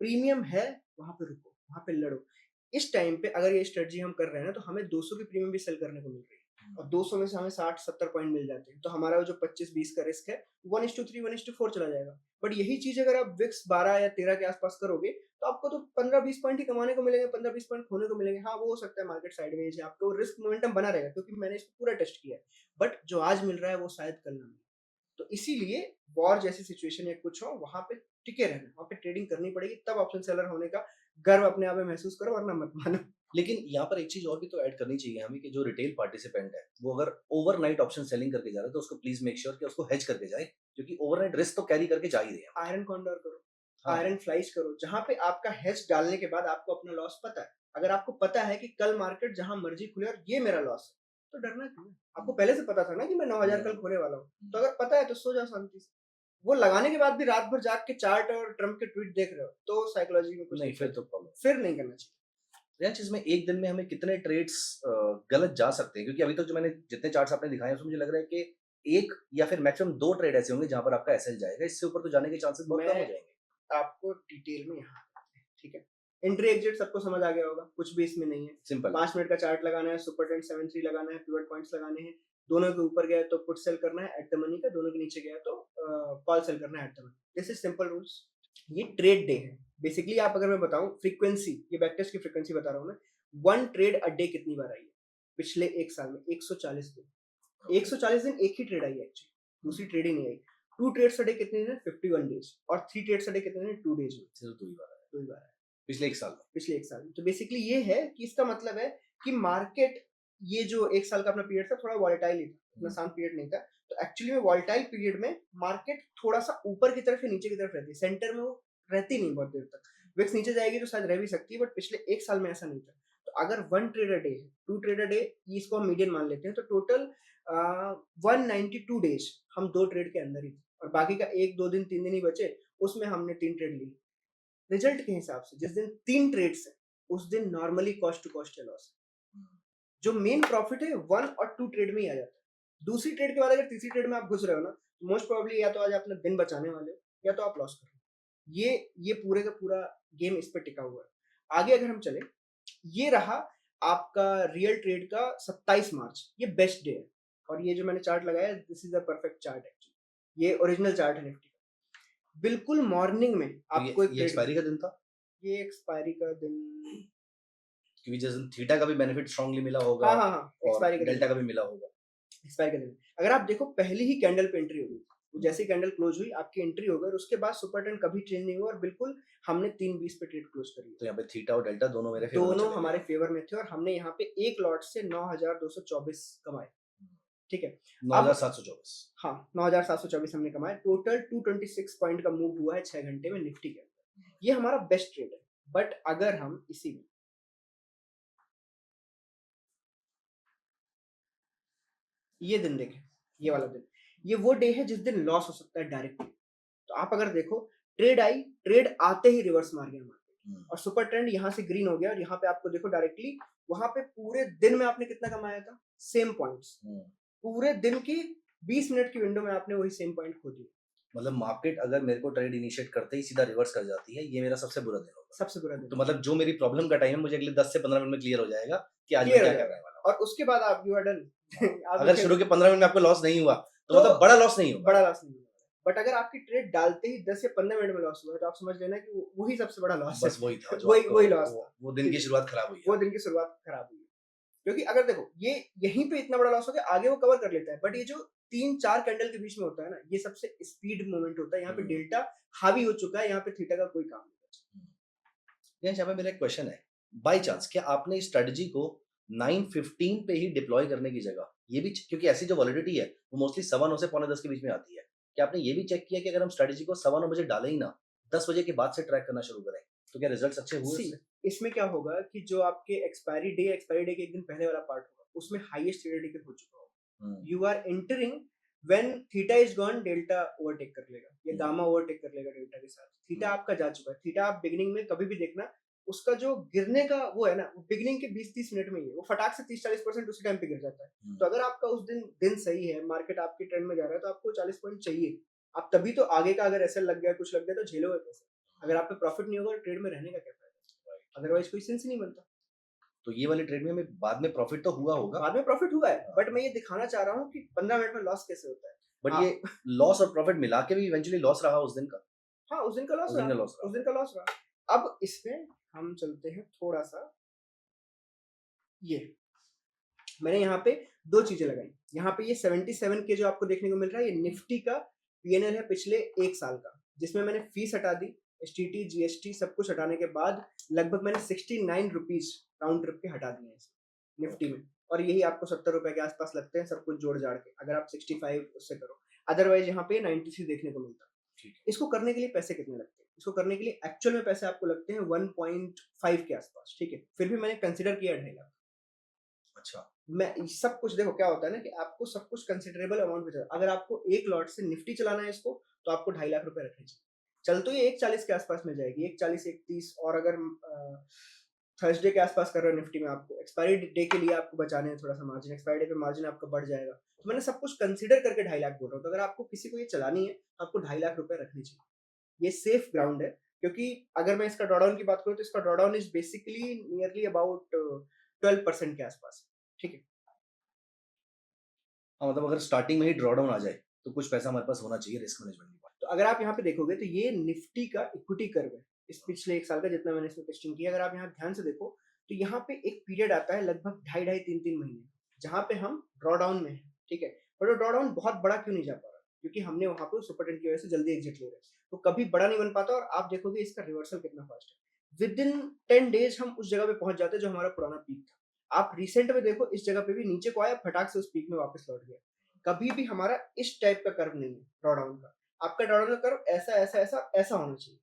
प्रीमियम है वहां पे रुको, वहां पे लड़ो। इस टाइम पे अगर ये स्ट्रेटजी हम कर रहे हैं ना, तो हमें 200 की प्रीमियम भी सेल करने को मिल रही है और 200 में से हमें 60-70 पॉइंट मिल जाते हैं, तो हमारा जो 25-20 का रिस्क है 1:3 1:4 चला जाएगा। बट यही चीज अगर आप विक्स 12 या 13 के आसपास करोगे तो आपको तो 15-20 पॉइंट ही कमाने को मिलेंगे, 15-20 पॉइंट खोने को मिलेंगे। हाँ वो हो सकता है मार्केट साइडवेज है, आपको रिस्क मोमेंटम बना रहेगा क्योंकि मैंने इसको पूरा टेस्ट किया है, बट जो आज मिल रहा है वो शायद कल ना मिले। तो इसीलिए वॉर जैसी सिचुएशन या कुछ हो, वहां पे टिके रहना, वहां पे ट्रेडिंग करनी पड़ेगी, तब ऑप्शन सेलर होने का गर्व अपने आप में महसूस करो, वरना मत मानो। लेकिन यहाँ पर एक चीज और भी तो ऐड करनी चाहिए हमें कि जो रिटेल पार्टिसिपेंट है वो अगर ओवरनाइट ऑप्शन सेलिंग करके जा रहा है तो उसको प्लीज मेक श्योर कि उसको हेज करके जाए, क्योंकि ओवरनाइट रिस्क तो कैरी करके जा ही रहे हैं। आयरन कॉन्डोर करो, हाँ। आयरन फ्लाइज करो, जहां पे आपका हेज डालने के बाद आपको अपना लॉस पता है। अगर आपको पता है कि कल मार्केट जहां मर्जी खुले और ये मेरा लॉस है, तो डरना क्यों है? आपको पहले से पता था ना कि मैं 9,000 कल खोने वाला हूँ, तो अगर पता है तो सो जाओ शांति से। वो लगाने के बाद भी रात भर जाग के चार्ट और ट्रम्प के ट्वीट देख रहे हो तो साइकोलॉजी में कुछ नहीं, फिर तो प्रॉब्लम, फिर नहीं करना चाहिए। यार इसमें एक दिन में हमें कितने ट्रेड्स गलत जा सकते हैं, क्योंकि अभी तक जो मैंने जितने चार्ट्स आपने दिखाए हैं उसमें मुझे लग रहा है कि एक या फिर मैक्सिमम 2 ट्रेड ऐसे होंगे जहां पर आपका एसएल जाएगा, इससे ऊपर तो जाने के चांसेस बहुत कम हो जाएंगे। आपको डिटेल में यहाँ ठीक है, एंट्री एग्जिट सबको समझ आ गया होगा, कुछ भी इसमें नहीं है, सिंपल 5 मिनट का चार्ट लगाना है, सुपर ट्रेंड 7-3 लगाना है, पिवट पॉइंट्स लगाने हैं, दोनों के ऊपर गया तो पुट सेल करना है एट द मनी का, दोनों के नीचे गया तो कॉल सेल करना है at the money. This is simple rules. ये ट्रेड डे है बेसिकली। आप अगर मैं बताऊं फ्रीक्वेंसी, ये बैकटेस्ट की फ्रीक्वेंसी बता रहा हूं मैं, 1 ट्रेड अ डे कितनी बार आई है पिछले 1 साल में? 140 दिन। 140 दिन एक ही ट्रेड आई है एक्चुअली, दूसरी ट्रेड ही नहीं आई। 2 ट्रेड्स अ डे कितने दिन? 51 डेज। और 3 ट्रेड्स अ डे कितने दिन? 2 डेज में। सिर्फ 2 ही बार है, 2 ही बार है पिछले 1 साल में। पिछले 1 साल में। तो बेसिकली ये है कि इसका मतलब है कि मार्केट, ये जो 1 साल का अपना पीरियड था थोड़ा वॉलेटाइल ही था, इतना शांत पीरियड नहीं था। तो एक्चुअली में वॉलेटाइल पीरियड में मार्केट थोड़ा सा ऊपर की तरफ या नीचे की तरफ रहती है, सेंटर में वो रहती नहीं बहुत देर तक। विक्स नीचे जाएगी तो शायद रह भी सकती है, बट पिछले 1 साल में ऐसा नहीं था। तो अगर 1 ट्रेड अ डे है, 2 ट्रेड अ डे, इसको हम मीडियन मान लेते हैं, तो टोटल 192 डेज हम 2 ट्रेड के अंदर ही थे और बाकी का 1-2 दिन 3 दिन ही बचे, उसमें हमने 3 ट्रेड ली। रिजल्ट के हिसाब से जिस दिन 3 ट्रेड्स है उस दिन normally cost to cost loss है। जो मेन प्रॉफिट है 1 और 2 ट्रेड में ही आ जाता है। दूसरी ट्रेड के बाद अगर तीसरी ट्रेड में आप घुस रहे हो ना, तो मोस्ट प्रोबेबली या तो आज अपना दिन बचाने वाले हो या तो आप लॉस कर रहे हो। ये पूरे का पूरा गेम इस पे टिका हुआ है। आगे अगर हम चले, ये रहा आपका रियल ट्रेड का 27 मार्च, ये बेस्ट डे है। और ये जो मैंने चार्ट लगाया this is a perfect chart actually, ये ओरिजिनल चार्ट है निफ्टी का। बिल्कुल मॉर्निंग में तो आपको एक ये ट्रेड, एक्सपायरी का दिन था, ये एक्सपायरी का दिन, क्योंकि जिस दिन थीटा का भी बेनिफिट स्ट्रांगली मिला होगा हाँ और एक्सपायरी का दिन, डेल्टा का भी मिला होगा। एक्सपायरी का दिन। अगर आप देखो पहली ही कैंडल पे एंट्री हो गई, तो जैसे ही कैंडल क्लोज हुई आपकी एंट्री हो गई और उसके बाद सुपर ट्रेंड कभी चेंज नहीं हुआ और बिल्कुल हमने 3:20 पे ट्रेड क्लोज करी। तो यहाँ पे थीटा और डेल्टा दोनों मेरे फेवर में दोनों चले हमारे गए। फेवर में थे और हमने यहाँ पे एक लॉट से 9,224 कमाए, ठीक है। अब 9,724। हाँ 9,724 हमने कमाए, टोटल 226 पॉइंट का मूव हुआ है 6 घंटे में निफ्टी के अंदर। ये हमारा बेस्ट ट्रेड है। बट अगर हम इसी में ये दिन देखें, ये वाला दिन, ये वो डे है जिस दिन लॉस हो सकता है डायरेक्टली। तो आप अगर देखो ट्रेड आई, ट्रेड आते ही रिवर्स मार गया मार्केट और सुपर ट्रेंड यहाँ से ग्रीन हो गया और यहाँ पे आपको देखो डायरेक्टली वहां पे पूरे दिन में आपने कितना कमाया था, सेम पॉइंट्स, पूरे दिन की 20 मिनट की विंडो में आपने वही सेम पॉइंट खो दिए। मतलब मार्केट अगर मेरे को ट्रेड इनिशिएट करते ही सीधा रिवर्स कर जाती है, ये मेरा सबसे बुरा दिन होगा। सबसे बुरा दिन। तो मतलब जो मेरी प्रॉब्लम का टाइम है मुझे अगले 10 से 15 मिनट में क्लियर हो जाएगा कि आज मैं क्लियर हो क्या जाएगा करने वाला हूँ। और उसके बाद आप यू आर डन। अगर शुरू के 15 मिनट में आपको लॉस नहीं हुआ तो तो मतलब बड़ा लॉस नहीं होगा। बड़ा लॉस नहीं होगा। बट अगर आपकी ट्रेड डालते ही 10 या 15 मिनट में लॉस हुआ तो आप समझ लेना कि वही सबसे बड़ा लॉस है। बस वही था जो वही आपको- वही लॉस था, वो दिन की शुरुआत खराब हुई है। वो दिन की शुरुआत खराब हुई है। क्योंकि अगर देखो ये यहीं पे इतना बड़ा लॉस हो गया, आगे वो कवर कर लेता है, बट ये जो 3-4 कैंडल के बीच में होता है ना, ये सबसे स्पीड मूवमेंट होता है। यहाँ पे डेल्टा हावी हो चुका है, यहाँ पे थीटा का कोई काम नहीं बचा। यहाँ पे मेरा एक क्वेश्चन है, बाय चांस क्या आपने इस स्ट्रेटजी को 9:15 पे ही डिप्लॉय करने की जगह ये भी, क्योंकि ऐसी जो वॉलिडिटी है वो मोस्टली 9:15 से 9:45 के बीच में आती है, क्या आपने ये भी चेक किया कि अगर हम स्ट्रेटजी को 9:15 बजे डालें ही ना, 10 बजे के बाद से ट्रैक करना शुरू करें तो क्या रिजल्ट्स अच्छे हुए See, उससे? इसमें क्या होगा कि जो आपके एक्सपायरी डे के एक दिन पहले वाला पार्ट होगा उसमें हाईएस्ट इंडिकेटर हो चुका होगा। You are entering when theta is gone, delta overtake कर लेगा या गामा ओवरटेक कर लेगा डेल्टा के साथ। थीटा आपका जा चुका है। थीटा आप बिगिनिंग में कभी भी देखना उसका जो गिरने का वो है ना, वो बिगिनिंग के 20-30 मिनट में ही है, वो फटाक से 30-40% उसी टाइम पे गिर जाता है। तो अगर आपका उस दिन सही है, मार्केट आपके ट्रेंड में जा रहा है, तो आपको 40 पॉइंट चाहिए। आप तभी तो आगे का अगर ऐसा लग गया कुछ लग गया तो झेलोगे कैसे? अगर आप पे प्रॉफिट नहीं होगा तो ट्रेड में रहने का क्या फायदा? अदरवाइज कोई सेंस ही नहीं बनता। तो ये वाले ट्रेड में हमें बाद में प्रॉफिट तो हुआ होगा, बाद में प्रॉफिट हुआ है, बट मैं ये दिखाना चाह रहा हूँ कि 15 मिनट में लॉस कैसे होता है। बट ये लॉस और प्रॉफिट मिला के भी इवेंचुअली लॉस रहा उस दिन का। हाँ उस दिन का लॉस उस दिन रहा, का लॉस रहा। उस दिन का लॉस रहा। अब इसमें हम चलते हैं थोड़ा सा, ये मैंने यहाँ पे दो चीजें लगाई। यहाँ पे ये 77 के जो आपको देखने को मिल रहा है, ये निफ्टी का पीएनएल है पिछले एक साल का, जिसमें मैंने फीस हटा दी, एसटीटी जीएसटी सब कुछ हटाने के बाद लगभग मैंने 69 रुपीज राउंड ट्रिप के हटा दिए हैं निफ्टी में। और यही आपको 70 रुपए के आसपास लगते हैं सब कुछ जोड़ जाड़ के, अगर आप 65 उससे करो। अदरवाइज यहाँ पे 93 देखने को मिलता है। इसको करने के लिए पैसे कितने लगते हैं? इसको करने के लिए एक्चुअल में पैसे आपको लगते हैं 1.5 के आसपास, ठीक है। फिर भी मैंने कंसिडर किया 2.5 लाख। अच्छा, मैं सब कुछ देखो क्या होता है ना कि आपको सब कुछ कंसिडरेबल अमाउंट में चाहिए। अगर आपको एक लॉट से निफ्टी चलाना है इसको तो आपको 2.5 लाख रुपए रखने चाहिए। चल तो ये 1.40 के आसपास में जाएगी, 1.40 1.30। और अगर थर्सडे के आसपास कर रहे हो निफ्टी में, आपको एक्सपायरी डे के लिए आपको बचाने हैं थोड़ा सा मार्जिन, एक्सपायरी डे पे मार्जिन आपका बढ़ जाएगा। तो मैंने सब कुछ कंसिडर करके 2.5 लाख बोल रहा हूँ। तो अगर आपको किसी को ये चलानी है तो आपको 2.5 लाख रुपए रखने चाहिए। ये सेफ ग्राउंड है, क्योंकि अगर मैं इसका ड्रॉडाउन की बात करूँ तो इसका drawdown is basically nearly about 12% के आसपास, ठीक है। हाँ मतलब अगर स्टार्टिंग में ही ड्रॉडाउन आ जाए तो कुछ पैसा हमारे पास होना चाहिए रिस्क मैनेजमेंट की। तो अगर आप यहाँ पे देखोगे तो ये निफ्टी का इक्विटी कर्व है इस पिछले एक साल का, जितना मैंने इसमें टेस्टिंग किया। अगर आप यहाँ ध्यान से देखो तो यहाँ पे एक पीरियड आता है लगभग 2.5-3 महीने, जहाँ पे हम ड्रॉडाउन में है, ठीक है। बट वो ड्रॉडाउन बहुत बड़ा क्यों नहीं जा पा रहा? क्योंकि हमने वहां पे सुपर ट्रेंड की वजह से जल्दी एग्जिट ले रहे हैं, तो कभी बड़ा नहीं बन पाता। और आप देखोगे इसका रिवर्सल कितना फास्ट है, विद इन 10 डेज हम उस जगह पे पहुंच जाते हैं जो हमारा पुराना पीक था। आप रिसेंट में देखो इस जगह पे भी नीचे को आया, फटाक से उस पीक में वापस लौट गया। कभी भी हमारा इस टाइप का कर्व नहीं है ड्रॉडाउन का। आपका ड्रॉडाउन का कर्व ऐसा ऐसा ऐसा ऐसा होना चाहिए।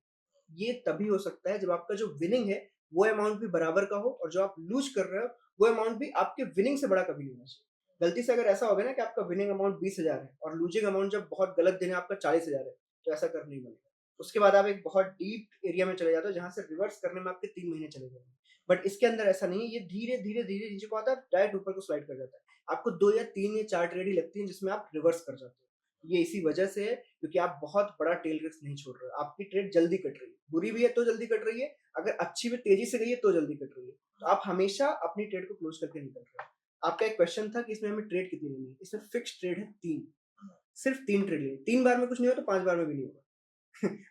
ये तभी हो सकता है जब आपका जो विनिंग है वो अमाउंट भी बराबर का हो, और जो आप लूज कर रहे हो वो अमाउंट भी आपके विनिंग से बड़ा कभी नहीं होना चाहिए। गलती से अगर ऐसा हो गया ना कि आपका विनिंग अमाउंट 20,000 है और लूजिंग अमाउंट जब बहुत गलत दिन है आपका 40,000 है, तो ऐसा कर नहीं बनेगा। उसके बाद आप एक बहुत डीप एरिया में चले जाते हो जहां से रिवर्स करने में आपके 3 महीने चले जाएंगे। बट इसके अंदर ऐसा नहीं है, ये धीरे धीरे धीरे नीचे को आता है, डायरेक्ट ऊपर को स्लाइड कर जाता है। आपको 2 या 3 या 4 ट्रेड ही लगती है जिसमें आप रिवर्स कर जाते हो। ये इसी वजह से है क्योंकि आप बहुत बड़ा टेल रिस्क नहीं छोड़ रहे हो। आपकी ट्रेड जल्दी कट रही है, बुरी भी है तो जल्दी कट रही है, अगर अच्छी भी तेजी से गई है तो जल्दी कट रही है। तो आप हमेशा अपनी ट्रेड को क्लोज करके निकल रहे हो। आपका एक क्वेश्चन था कि इसमें हमें ट्रेड कितनी लेनी है, इसमें फिक्स ट्रेड है 3, सिर्फ 3 ट्रेड लेनी, 3 बार में कुछ नहीं हो तो 5 बार में भी नहीं होगा।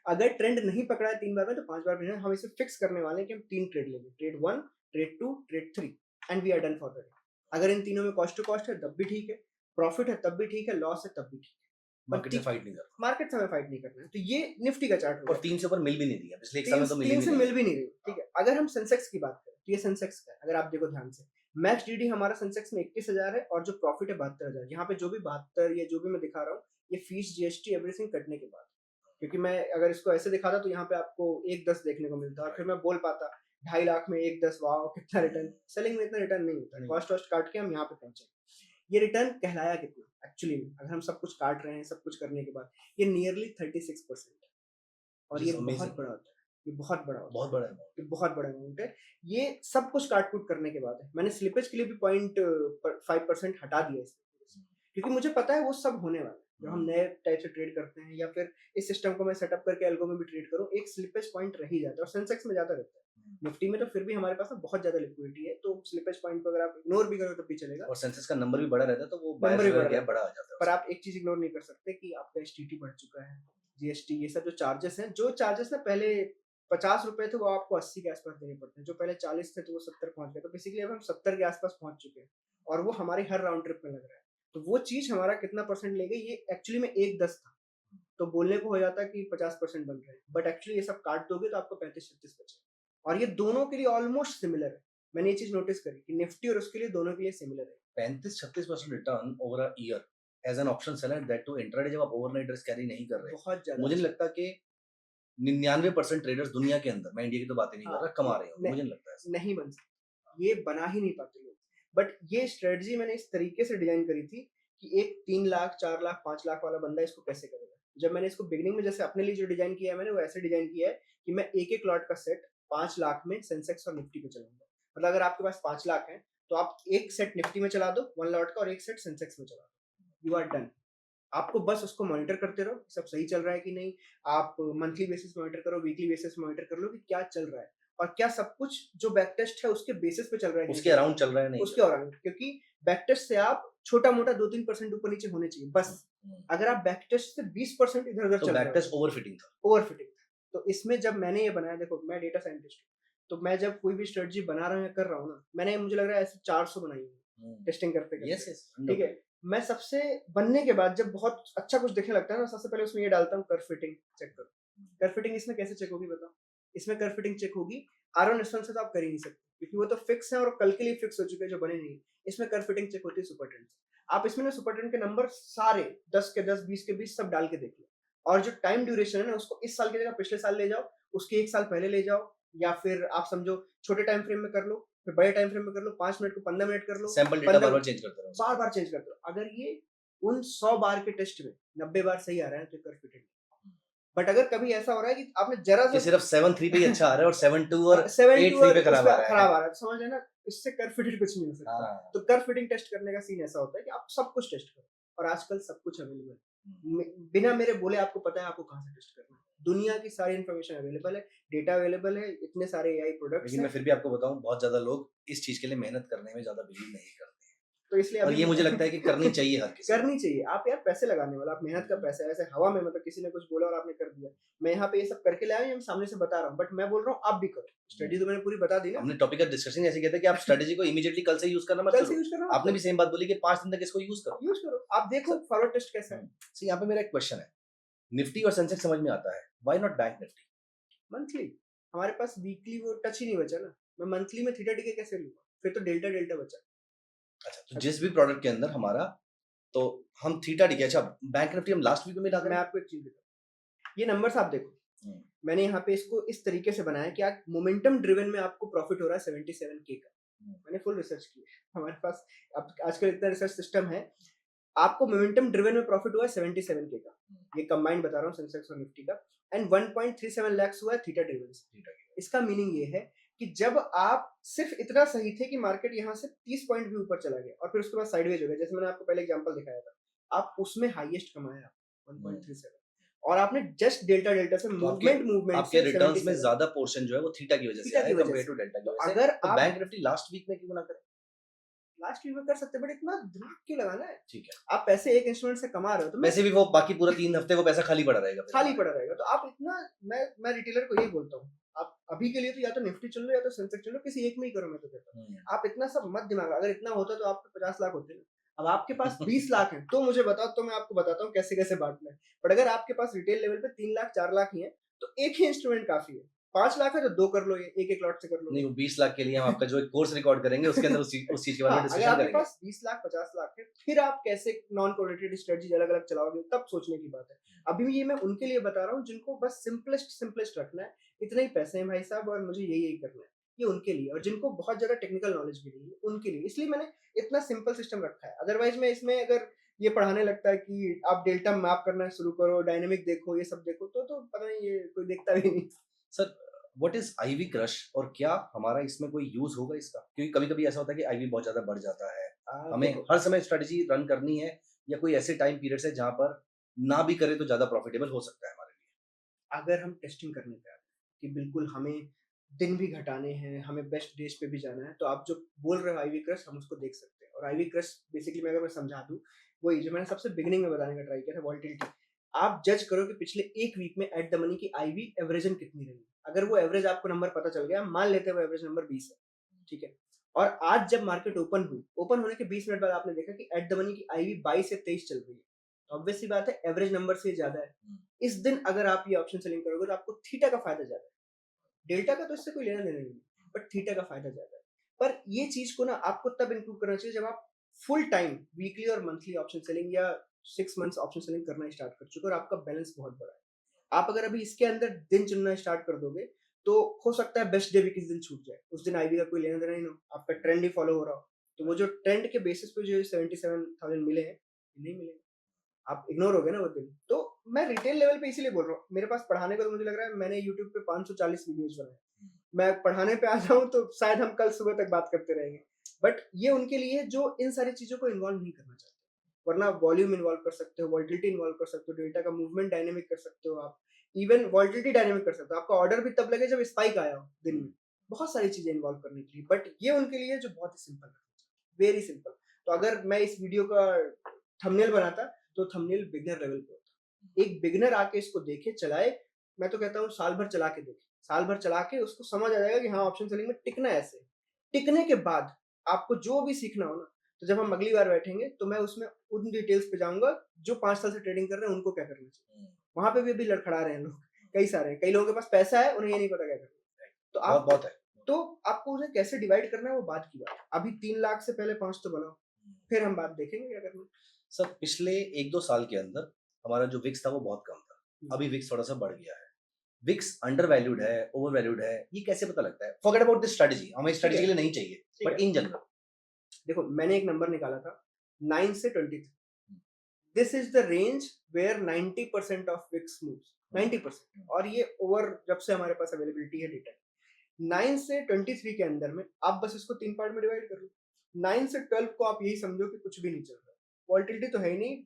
अगर ट्रेंड नहीं पकड़ा है 3 बार में तो 5 बार में नहीं, हम इसे फिक्स करने वाले हैं कि हम 3 ट्रेड लेंगे, trade 1, trade 2, trade 3 and we are done for the day. अगर इन तीनों में कॉस्ट टू कॉस्ट है तब भी ठीक है, प्रॉफिट है तब भी ठीक है, लॉस है तब भी ठीक है। मार्केट से फाइट नहीं करना, मार्केट से हमें फाइट नहीं करना है। तो ये निफ्टी का चार्ट और 3 से ऊपर मिल भी नहीं रही है, पिछले 1 साल में तो तीन से मिल मिल भी नहीं रही, ठीक है। अगर हम सेंसेक्स की बात करें तो ये सेंसेक्स का है, अगर आप देखो ध्यान से, मैक्स डीडी हमारा सेंसेक्स में 21,000 है और जो प्रॉफिट है 72,000। यहाँ पे जो भी 72 या जो भी मैं दिखा रहा हूँ ये फीस जीएसटी एवरीथिंग कटने के बाद, क्योंकि मैं अगर इसको ऐसे दिखाता तो यहाँ पे आपको 1.10 देखने को मिलता और फिर मैं बोल पाता 2.5 लाख में 1.10, वाह कितना रिटर्न। सेलिंग में इतना रिटर्न नहीं होता, कॉस्ट वॉस्ट काट के हम यहाँ पे पहुंचे। ये रिटर्न कहलाया कितना एक्चुअली में, अगर हम सब कुछ काट रहे हैं सब कुछ करने के बाद, ये नियरली 36%, और ये बहुत बड़ा होता है, ये बहुत बड़ा होता है, बहुत बड़ा है, ये बहुत बड़ा अमाउंट है। ये सब कुछ काट कूट करने के बाद है। मैंने स्लिपेज के लिए भी 0.5% हटा दिया इसमें, क्योंकि मुझे पता है वो सब होने वाला है। जब हम नए टाइप से ट्रेड करते हैं या फिर इस सिस्टम को मैं सेटअप करके एल्गो में भी ट्रेड करूं, एक स्लिपेज पॉइंट रह ही जाता है, और सेंसेक्स में ज्यादा रहता है। निफ्टी में तो फिर भी हमारे पास ना बहुत ज्यादा लिक्विडिटी है, तो स्लिपेज पॉइंट को अगर आप इग्नोर भी करो तो भी चलेगा, और सेंसेक्स का नंबर भी बड़ा रहता है तो वो नंबर भी बायर्स गैप बड़ा आ जाता है। पर आप एक चीज इग्नोर नहीं कर सकते कि आपका एसटीटी बढ़ चुका है, जीएसटी, ये सब जो चार्जेस हैं, जो चार्जेस ना पहले 50 रुपए थे वो आपको 80 के आसपास देने पड़ते हैं, जो पहले 40 थे तो वो 70 पहुंच गए, तो बेसिकली अब हम 70 के आसपास पहुंच चुके हैं, और वो हमारी हर राउंड ट्रिप में लग रहा है। तो वो चीज हमारा कितना परसेंट ले गई, ये एक्चुअली में 1.10 था, तो बोलने को हो जाता कि 50% बन रहे हैं, बट एक्चुअली ये सब काट दोगे तो आपको 35-36 बचे, और ये दोनों के लिए ऑलमोस्ट सिमिलर है। मैंने ये चीज नोटिस करी कि निफ्टी और उसके लिए दोनों के लिए सिमिलर है। 35-36% return over a year as an option seller, that too intraday, जब आप ओवरनाइट रिस्क कैरी नहीं कर रहे, बहुत ज्यादा मुझे नहीं लगता कि 99% ट्रेडर्स दुनिया के अंदर, मैं इंडिया की तो बात ही नहीं कर रहा, कमा रहे हो, नहीं, मुझे नहीं लगता ऐसा। नहीं बन सकता, ये बना ही नहीं पाते लोग। बट ये स्ट्रेटजी मैंने इस तरीके से डिजाइन करी थी कि एक 3 लाख 4 लाख 5 लाख वाला बंदा इसको कैसे करेगा। जब मैंने इसको बिगिनिंग में जैसे अपने लिए जो डिजाइन किया है मैंने, वो ऐसे डिजाइन किया है कि मैं एक एक लॉट का सेट 5 लाख में सेंसेक्स और निफ्टी पे चलाऊंगा। मतलब अगर आपके पास 5 लाख है तो आप एक सेट निफ्टी में चला दो 1 लॉट का, और एक सेट सेंसेक्स में चला दो, यू आर डन। आपको बस उसको मॉनिटर करते रहो, सब सही चल रहा है कि नहीं। आप मंथली बेसिस मॉनिटर करो, वीकली बेसिस मॉनिटर कर लो कि क्या चल रहा है, और क्या सब कुछ जो बैक टेस्ट है उसके बेसिस पे चल रहा है, उसके अराउंड चल रहा है नहीं, उसके अराउंड, क्योंकि बैक टेस्ट से आप छोटा मोटा 2-3% ऊपर नीचे होने चाहिए बस। अगर आप बैक टेस्ट से 20% इधर उधर तो चल रहे बैक टेस्ट ओवरफिटिंग था, ओवरफिटिंग था। तो इसमें जब मैंने ये बनाया, देखो मैं डेटा साइंटिस्ट हूँ, तो मैं जब कोई भी स्ट्रेटजी बना रहा हूँ या कर रहा हूँ ना, मैंने मुझे लग रहा है ऐसे 400 बनाई है टेस्टिंग करते करते, यस यस, ठीक है। मैं सबसे बनने के बाद जब बहुत अच्छा कुछ दिखने लगता है ना, सबसे पहले उसमें ये डालता हूँ कर्व फिटिंग चेक करो। कर्व फिटिंग इसमें कैसे चेक होगी बताओ? इसमें कर्व फिटिंग चेक होगी R1 S1 से तो आप कर ही नहीं सकते, क्योंकि वो तो फिक्स है और कल के लिए फिक्स हो चुके हैं जो बने नहीं। इसमें कर्व फिटिंग चेक होती है सुपर ट्रेंड से। आप इसमें ना सुपर ट्रेंड के नंबर सारे 10 के 10, 20 के 20 सब डाल के देख लो, और जो टाइम ड्यूरेशन है ना उसको इस साल की जगह पिछले साल ले जाओ, उसके 1 साल पहले ले जाओ, या फिर आप समझो छोटे टाइम फ्रेम में कर लो, फिर बड़े टाइम फ्रेम में कर लो, 5 मिनट को 15 मिनट कर लो, सैंपल डेटा बार बार चेंज करते रहो, बार बार चेंज करते रहो। अगर ये उन 100 बार के टेस्ट में 90 बार सही आ रहा है तो कर्व फिटेड। बट अगर कभी ऐसा हो रहा है कि आपने जरा सा सिर्फ 7-3 पे ही अच्छा आ रहा है और 7-2 और 7-2 8-3 पे खराब आ रहा है, समझ है ना, इससे कर्व फिटेड कुछ नहीं हो सकता। हाँ। तो कर्व फिटिंग टेस्ट करने का सीन ऐसा होता है कि आप सब कुछ टेस्ट करो, और आजकल सब कुछ अवेलेबल है, बिना मेरे बोले आपको पता है आपको कहाँ से टेस्ट करना है। दुनिया की सारी इन्फॉर्मेशन अवेलेबल है, डेटा अवेलेबल है, इतने सारे AI प्रोडक्ट्स लेकिन हैं। मैं फिर भी आपको बताऊं, बहुत ज्यादा लोग इस चीज के लिए मेहनत करने में ज्यादा बिलीव नहीं करते, तो इसलिए और अभी ये मुझे लगता है कि करनी चाहिए हर किसी को। करनी चाहिए। आप यार पैसे लगाने वाला, आप मेहनत का पैसा है, ऐसे हवा में मतलब किसी ने कुछ बोला और आपने कर दिया। मैं यहाँ पे ये सब करके लाया हूँ, हम सामने से बता रहा हूँ, बट मैं बोल रहा हूँ आप भी करो। स्टडी तो मैंने पूरी बता दी ना। हमने टॉपिक का डिस्कशन ऐसे किया था कि आप स्ट्रेटजी को इमीडिएटली कल से यूज करना मत कल से करो, यूज करो, आपने भी सेम बात बोली कि 5 दिन तक इसको यूज करो, आप देखो फॉरवर्ड टेस्ट कैसा है। सो यहाँ पे मेरा एक क्वेश्चन है, निफ्टी और सेंसेक्स समझ में आता है, why not bank Nifty? Monthly हमारे पास वीकली वो टच ही नहीं बचा ना, मैं मंथली में थीटा डी कैसे लूंगा, फिर तो डेल्टा डेल्टा बचा। अच्छा, तो जिस भी प्रोडक्ट के अंदर हमारा, तो हम थीटा डी, अच्छा बैंक निफ्टी हम लास्ट वीक में मिला, मैं आपको एक चीज बताऊं, ये नंबर्स आप देखो, मैंने यहाँ पे इसको इस तरीके से बनाया कि आज मोमेंटम ड्रिवन में आपको प्रॉफिट हो रहा है 77K का। मैंने फुल रिसर्च की है, हमारे पास अब आजकल इतना रिसर्च सिस्टम है। आपको मोमेंटम ड्रिवन में प्रॉफिट हुआ है 77K का, ये कंबाइंड बता रहा हूँ सेंसेक्स और निफ्टी का, एंड 1.37 लाख हुआ है थीटा ड्रिवन से। इसका मीनिंग ये है कि जब आप सिर्फ इतना सही थे कि मार्केट यहाँ से 30 पॉइंट भी ऊपर चला गया और फिर उसके बाद साइडवेज हो गया, जैसे मैंने आपको पहले एग्जांपल दिखाया था, आप उसमें हाईएस्ट कमाया 1.37, और आपने जस्ट डेल्टा डेल्टा से मूवमेंट आपके रिटर्न्स में ज्यादा पोर्शन जो है वो थीटा की वजह से आया कंपेयर टू डेल्टा की वजह से। अगर तो बैंक निफ्टी लास्ट वीक में क्यों ना करें? लास्ट वीक में कर सकते हैं, बट इतना दिमाग क्यों लगाना है? ठीक है, आप पैसे एक इंस्ट्रूमेंट से कमा रहे हो, तो मैं वैसे भी वो बाकी पूरा 3 हफ्ते वो पैसा खाली पड़ा रहेगा फिर खाली हमारा। पड़ा रहेगा। तो आप इतना, मैं रिटेलर को यही बोलता हूँ, आप अभी के लिए तो या तो निफ्टी चुन लो या तो सेंसेक्स चुन लो, किसी एक में ही करो, मैं तो कहता हूँ। आप इतना सब मत दिमाग, अगर इतना होता तो आपके 50 लाख होते ना। अब आपके पास 20 लाख हैं, तो मुझे बताओ, तो मैं आपको बताता हूँ कैसे-कैसे बाँटना है। बट अगर आपके पास रिटेल लेवल पे 3 लाख 4 लाख ही हैं, तो एक ही इंस्ट्रूमेंट काफ़ी है। 5 लाख है तो 2 कर लो, ये एक-एक लॉट से कर लो। नहीं, वो 20 लाख के लिए हम आपका जो एक कोर्स रिकॉर्ड करेंगे उसके अंदर उस चीज़ के बारे हाँ, में अगर डिस्कशन आपके करेंगे। पास 20 लाख 50 लाख है, फिर आप कैसे नॉन कोरिलेटेड स्ट्रेटजीज अलग-अलग चलाओगे, तब सोचने की बात है। अभी ये मैं उनके लिए बता रहा हूँ जिनको बस सिंपलेस्ट रखना है, इतने ही पैसे हैं भाई साहब और मुझे यही-यही करना है। ये उनके लिए, और जिनको बहुत ज़्यादा टेक्निकल नॉलेज भी नहीं है, उनके लिए। इसलिए मैंने इतना सिंपल सिस्टम रखा है। अदरवाइज़ मैं इसमें अगर ये पढ़ाने लगता है कि आप डेल्टा मैप करना शुरू करो, डायनामिक देखो, ये सब देखो, तो पता नहीं ये कोई देखता भी नहीं। Sir, what is IV crush और क्या हमारा इसमें कोई यूज़ होगा इसका? क्योंकि कभी-कभी ऐसा होता है कि आईवी बहुत ज़्यादा बढ़ जाता है। हमें देखो, हर समय स्ट्रैटेजी रन करनी है या कोई ऐसे टाइम पीरियड्स है जहाँ पर ना भी करें तो ज़्यादा प्रॉफिटेबल हो सकता है हमारे लिए? अगर हम टेस्टिंग करने पे आते हैं कि बिल्कुल हमें दिन भी घटाने हैं, हमें बेस्ट डेज पे भी जाना है, तो आप जो बोल रहे हो आईवी क्रश, हम उसको देख सकते हैं। और आईवी क्रश बेसिकली मैं अगर मैं समझा दूँ, वही जो मैंने सबसे बिगिनिंग में बताने का ट्राई किया था, वॉल्टिलिटी। आप जज करो कि पिछले 1 वीक में एट द मनी की आईवी एवरेजन कितनी रही। अगर वो एवरेज आपको नंबर पता चल गया, मान लेते हैं वो एवरेज नंबर 20 है, ठीक है? और आज जब मार्केट ओपन हुई, ओपन होने के 20 मिनट बाद आपने देखा कि एट द मनी की आईवी 22 से 23 चल रही है। तो ऑब्वियस सी बात है, एवरेज नंबर से ज़्यादा है। इस दिन अगर आप ये ऑप्शन सेलिंग करोगे तो आपको थीटा का फायदा ज्यादा है। डेल्टा का तो इससे कोई लेना देना नहीं है, बट थीटा का फायदा ज्यादा है। पर ये चीज को ना आपको तब इंक्लूड करना चाहिए जब आप फुल टाइम वीकली और मंथली ऑप्शन सेलिंग या 6 मंथ्स ऑप्शन सेलिंग करना स्टार्ट कर चुके हो और आपका बैलेंस बहुत बड़ा है। आप अगर अभी इसके अंदर दिन चुनना स्टार्ट कर दोगे, तो हो सकता है बेस्ट डे भी किस दिन छूट जाए, उस दिन आईवी का कोई लेना देना ही ना हो, आपका ट्रेंड ही फॉलो हो रहा हो। तो वो जो ट्रेंड के बेसिस पे जो 77,000 मिले हैं, नहीं मिले, आप इग्नोर हो गए ना वो दिन। तो मैं रिटेल लेवल पे इसीलिए बोल रहा हूँ, मेरे पास पढ़ाने का तो मुझे लग रहा है मैंने यूट्यूब पे 540 वीडियोस बनाए। मैं पढ़ाने पे आ जाऊँ तो शायद हम कल सुबह तक बात करते रहेंगे। बट ये उनके लिए है जो इन सारी चीज़ों को इन्वॉल्व नहीं करना चाहते। वरना वॉल्यूम इन्वॉल्व कर सकते हो, वोलेटिलिटी इन्वॉल्व कर सकते हो, डेटा का मूवमेंट डायनामिक कर सकते हो आप। इवन वोलेटिलिटी डायनामिक कर सकते हो। आपका ऑर्डर भी तब लगे जब स्पाइक आया हो दिन में। बहुत सारी चीज़ें इन्वॉल्व करने के लिए, बट ये उनके लिए है जो बहुत ही सिंपल है, वेरी सिंपल। तो अगर मैं इस वीडियो का थंबनेल बनाता, तो थंबनेल बिगिनर लेवल पे होता। एक बिगिनर आके इसको देखे, चलाए, मैं तो कहता हूँ साल भर चला के देखे। साल भर चला के उसको समझ आ जाएगा कि हाँ, ऑप्शन सेलिंग में टिकना है ऐसे। टिकने के बाद आपको जो भी सीखना हो ना, तो जब हम अगली बार बैठेंगे तो मैं उसमें उन डिटेल्स पे जाऊँगा जो 5 साल से ट्रेडिंग कर रहे हैं, उनको क्या करना चाहिए। वहाँ पे भी अभी लड़खड़ा रहे हैं लोग, कई सारे हैं। कई लोगों के पास पैसा है, उन्हें ये नहीं पता क्या करना है। तो बहुत आप, बहुत है। तो आपको उसे कैसे डिवाइड करना है वो बात की बात है। अभी 3 लाख से पहले 5 तो बनाओ, फिर हम बात देखेंगे क्या करना है। सर, पिछले 1-2 साल के अंदर हमारा जो विक्स था वो बहुत कम था। हुँ। अभी विक्स थोड़ा-सा बढ़ गया है। विक्स अंडर वैल्यूड है, ओवर वैल्यूड है, ये कैसे पता लगता है? फॉरगेट अबाउट दिस स्ट्रैटेजी, हमें ठीक स्ट्रैटेजी है, के लिए नहीं चाहिए, ठीक बट है। In general. देखो, मैंने एक नंबर निकाला था 9 से 23। This is the range where 90% of VIX moves, 90%। और ये ओवर जब से हमारे पास अवेलेबिलिटी है डेटा, 9 से 23 के अंदर में आप बस इसको 3 पार्ट में डिवाइड कर लो। 9 से 12 को आप यही समझो कि कुछ भी नहीं चल रहा, वॉलेटिलिटी तो है ही नहीं,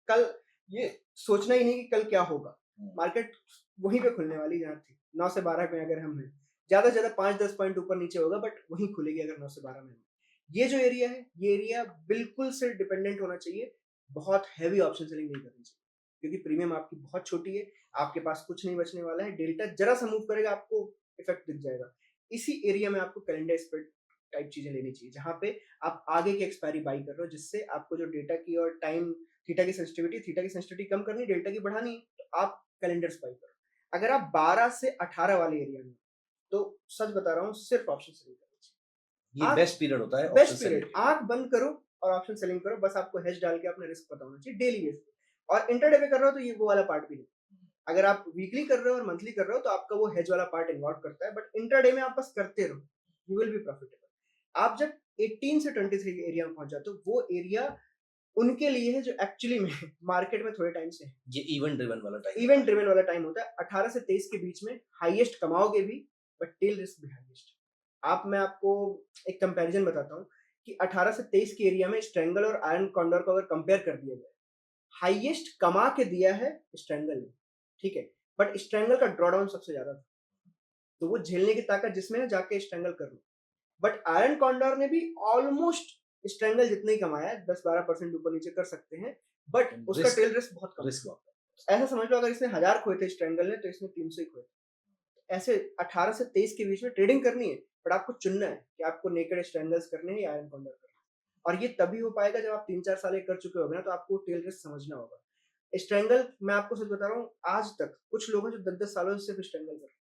कल ये सोचना ही नहीं कि कल क्या होगा। मार्केट वहीं पे खुलने वाली जहाँ थी, 9 से 12 में अगर हम हैं, ज़्यादा से ज़्यादा 5-10 पॉइंट ऊपर नीचे होगा, बट वहीं खुलेगी अगर 9 से 12 में। ये जो एरिया है, ये एरिया बिल्कुल से डिपेंडेंट होना चाहिए, बहुत हैवी ऑप्शन सेलिंग नहीं करनी चाहिए, क्योंकि प्रीमियम आपकी बहुत छोटी है, आपके पास कुछ नहीं बचने वाला है, डेल्टा जरा सा मूव करेगा आपको इफेक्ट दिख जाएगा। इसी एरिया में आपको कैलेंडर स्प्रेड टाइप चीजें लेनी चाहिए, जहाँ पे आप आगे की एक्सपायरी बाई कर रहे हो, जिससे आपको जो डेटा की और टाइम, थीटा की सेंसिटिविटी कम करनी, डेल्टा की बढ़ानी है, तो आप कैलेंडर्स बाई करो। अगर आप 12 से 18 वाले एरिया में, तो सच बता रहा हूँ, सिर्फ ऑप्शन सेलिंग करनी चाहिए। ये आंख, बेस्ट पीरियड होता है ऑप्शन बेस्ट सेलिंग पीरियड, के लिए। आंख बंद करो और ऑप्शन सेलिंग करो, बस आपको हेज डाल के अपना रिस्क पता होना चाहिए डेली बेस पे। और इंटरडे पे कर रहे हो तो ये वो वाला पार्ट भी नहीं। अगर आप वीकली कर रहे हो और मंथली कर रहे हो तो आपका वो हेज वाला पार्ट इन्वॉल्व करता है, बट इंटरडे में आप बस करते रहो, यू विल बी प्रॉफिटेबल। आप जब 18 से 23 के एरिया में पहुंच जाते हो, वो एरिया उनके लिए है जो एक्चुअली में मार्केट में थोड़े टाइम से है। ये इवेंट ड्रिवन वाला टाइम इवेंट ड्रिवन वाला टाइम होता है। 18 से 23 के बीच में हाईएस्ट कमाओगे भी, बट टेल रिस्क भी हाईएस्ट। मैं आपको एक कंपैरिजन बताता हूँ कि 18 से 23 के एरिया में स्ट्रैंगल और आयरन कॉन्डोर को अगर कंपेयर कर दिया जाए, हाईएस्ट कमा के दिया है स्ट्रैंगल ने, ठीक है, बट स्ट्रैंगल का ड्रॉडाउन सबसे ज्यादा था, तो वो झेलने की ताकत जिसमें है, जाके स्ट्रैंगल कर लो। बट आयरन कॉन्डोर ने भी ऑलमोस्ट स्ट्रैंगल जितना ही कमाया है 10-12% ऊपर नीचे कर सकते हैं, बट उसका रिस्क टेल रिस्क बहुत कम है। रिस्क बहुत ऐसा समझ लो अगर इसने 1000 खोए थे स्ट्रैंगल ने तो इसने 300 ही खोए। ऐसे 18 से 23 के बीच में ट्रेडिंग करनी है, बट आपको चुनना है कि आपको नेकेड स्ट्रैंगल्स करने हैं या आयरन कॉन्डर करना है। और ये तभी हो पाएगा जब आप 3-4 साल ये कर चुके होगे ना, तो आपको टेल रिस्क समझना होगा। स्ट्रैंगल मैं आपको सच बता रहा हूँ, आज तक कुछ लोग हैं जो 10-10 सालों से सिर्फ स्ट्रैंगल कर रहे हैं।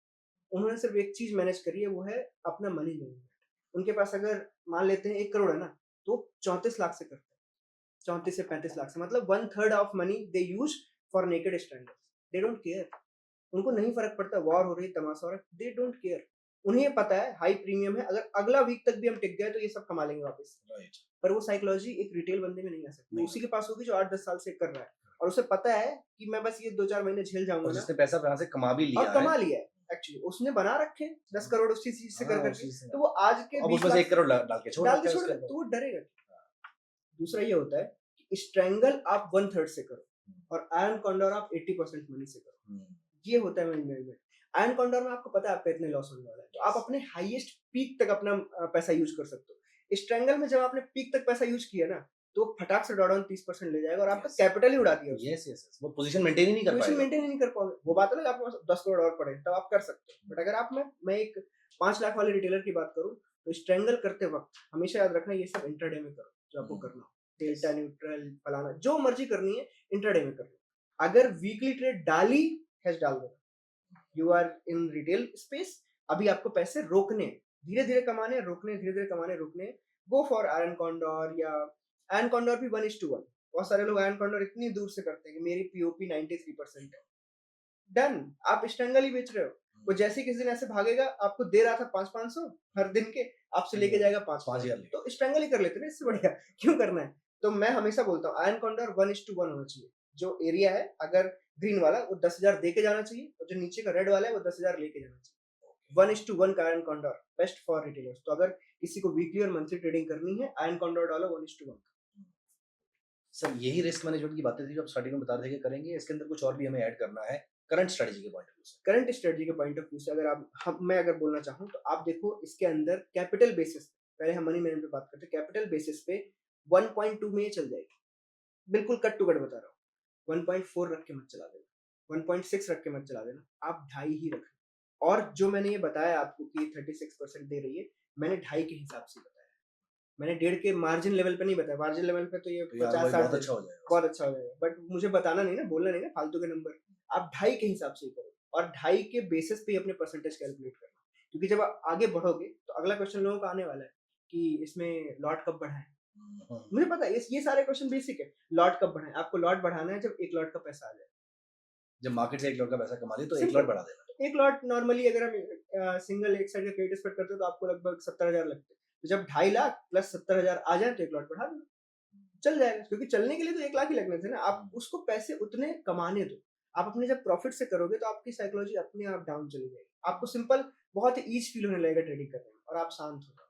उन्होंने सिर्फ एक चीज़ मैनेज करी है, वो है अपना मनी मैनेजमेंट। उनके पास अगर मान लेते हैं 1 करोड़ है ना, तो 34 लाख से करते हैं। 34 से 35 लाख से, मतलब 1/3 of money they use for naked strangles. They don't care. उनको नहीं फ़र्क पड़ता वॉर हो रही है, तमाशा हो रहा है, दे डोंट केयर। उन्हें ये पता है हाई प्रीमियम है, अगर अगला वीक तक भी हम टिक गए तो ये सब कमा लेंगे वापस। राइट पर वो साइकोलॉजी एक रिटेल बंदे में नहीं आ सकती। नहीं। उसी के पास होगी जो 8-10 साल से कर रहा है और उसे पता है कि मैं बस ये 2-4 महीने झेल जाऊँगा और ना, जिसने पैसा यहाँ से कमा भी और लिया है कमा लिया है। एक्चुअली उसने बना रखे हैं 10 करोड़ उसी चीज़ से कर हाँ, करके, उसी से तो वो आज के अब 20 उसमें से 1 लाख करोड़ डाल के छोड़ डाल रखा के है छोड़ उसके दे, अंदर तो वो डरेगा। दूसरा ये होता है कि स्ट्रैंगल आप 1/3 से करो और आयरन कॉन्डोर आप 80% मनी से करो। हम्म, ये होता है मनी मैनेजमेंट। आयरन कॉन्डोर में आपको पता है आपका इतने लॉस होने वाला है, तो आप अपने हाईएस्ट पीक तक अपना पैसा यूज कर सकते हो। स्ट्रैंगल में जब आपने पीक तक पैसा यूज किया ना, तो फटाक से ड्रॉडाउन 30% ले जाएगा और आपका Yes. कैपिटल ही उड़ा दिया उसने। यस यस यस वो पोजीशन मेंटेन ही नहीं कर पोजीशन पाएगा मेंटेन ही नहीं कर पाओगे। वो बात है ना, आपके पास 10 करोड़ और पड़े तब आप कर सकते हो, बट अगर आप मैं एक 5 लाख वाले रिटेलर की बात करूं, तो स्ट्रैंगल करते वक्त हमेशा याद रखना ये सब इंट्राडे में करो जो आपको करना हो। डेल्टा न्यूट्रल फलाना जो मर्जी करनी है इंट्राडे में करना। अगर वीकली ट्रेड डाली हैश डाल दो, you are in retail space. अभी आपको पैसे रोकने हैं, धीरे धीरे कमाने हैं, रोकने, धीरे धीरे कमाने, रोकने। गो फॉर आयरन कॉन्डोर, या आयरन कॉन्डोर भी 1:1। बहुत सारे लोग आयरन कॉन्डोर इतनी दूर से करते हैं कि मेरी पीओपी 93% है। डन, आप स्ट्रैंगल ही बेच रहे हो। वो जैसे ही किसी दिन ऐसे भागेगा, आपको दे रहा था 500-500 हर दिन के, आपसे लेके जाएगा 5,000 5,000, तो स्ट्रैंगल ही कर लेते ना, इससे बढ़िया क्यों करना है। तो मैं हमेशा बोलता हूँ आयरन कॉन्डोर 1:1 होना चाहिए। जो एरिया है अगर ग्रीन वाला, वो 10,000 दे के जाना चाहिए, और जो नीचे का रेड वाला है वो 10,000 लेके जाना चाहिए। 1:1 का iron condor best for retailers. तो अगर किसी को वीकली और मंथली ट्रेडिंग करनी है, आयरन कॉन्डोर डालो 1:1। सर यही रिस्क मैनेजमेंट की बातें थी जो आप स्टार्टिंग में बता रहे थे कि करेंगे, इसके अंदर कुछ और भी हमें ऐड करना है करंट स्ट्रेटजी के पॉइंट ऑफ व्यू से। करंट स्ट्रेटजी के पॉइंट ऑफ व्यू से अगर मैं अगर बोलना चाहूँ, तो आप देखो इसके अंदर कैपिटल बेसिस, पहले हम मनी मैनेजमेंट पे बात करते हैं, कैपिटल बेसिस पे 1.2 में ये चल जाएगी। बिल्कुल कट टू कट बता रहा हूँ। 1.4 रख के मत चला देना, 1.6 रख के मत चला देना, आप 2.5 ही रखें। और जो मैंने ये बताया आपको कि 36% दे रही है, मैंने 2.5 के हिसाब से बताया। मैंने 1.5 के मार्जिन लेवल पे नहीं बताया। मार्जिन लेवल पे तो ये तो यार 50-60 बहुत अच्छा हो जाएगा। बहुत अच्छा हो जाएगा, बट मुझे बताना नहीं ना, बोलना नहीं ना फालतू के नंबर। आप 2.5 के हिसाब से ही करो, और 2.5 के बेसिस पे अपने परसेंटेज कैलकुलेट करना। क्योंकि जब आप आगे बढ़ोगे तो अगला क्वेश्चन लोगों का आने वाला है कि इसमें लॉट कब बढ़ाएं। मुझे पता है ये सारे क्वेश्चन बेसिक है। लॉट कब बढ़ाएं? आपको लॉट बढ़ाना है जब 1 लॉट का पैसा आ जाए। जब मार्केट से 1 लॉट का पैसा कमा लिया तो 1 सिंपल। लॉट बढ़ा देना। 1 लॉट नॉर्मली अगर हम सिंगल एक साइड का क्रेडिट स्प्रेड करते हो तो आपको लगभग 70,000 लगते हैं। तो जब 2.5 लाख प्लस 70,000 आ जाए तो 1 लॉट बढ़ा देना, चल जाएगा। क्योंकि चलने के लिए तो 1 लाख ही लगने थे ना। आप उसको पैसे उतने कमाने दो। आप अपने जब प्रॉफिट से करोगे तो आपकी साइकोलॉजी अपने आप डाउन चली जाएगी। आपको सिंपल बहुत ही ईज़ फील होने लगेगा ट्रेडिंग करने में, और आप शांत हो जाओ।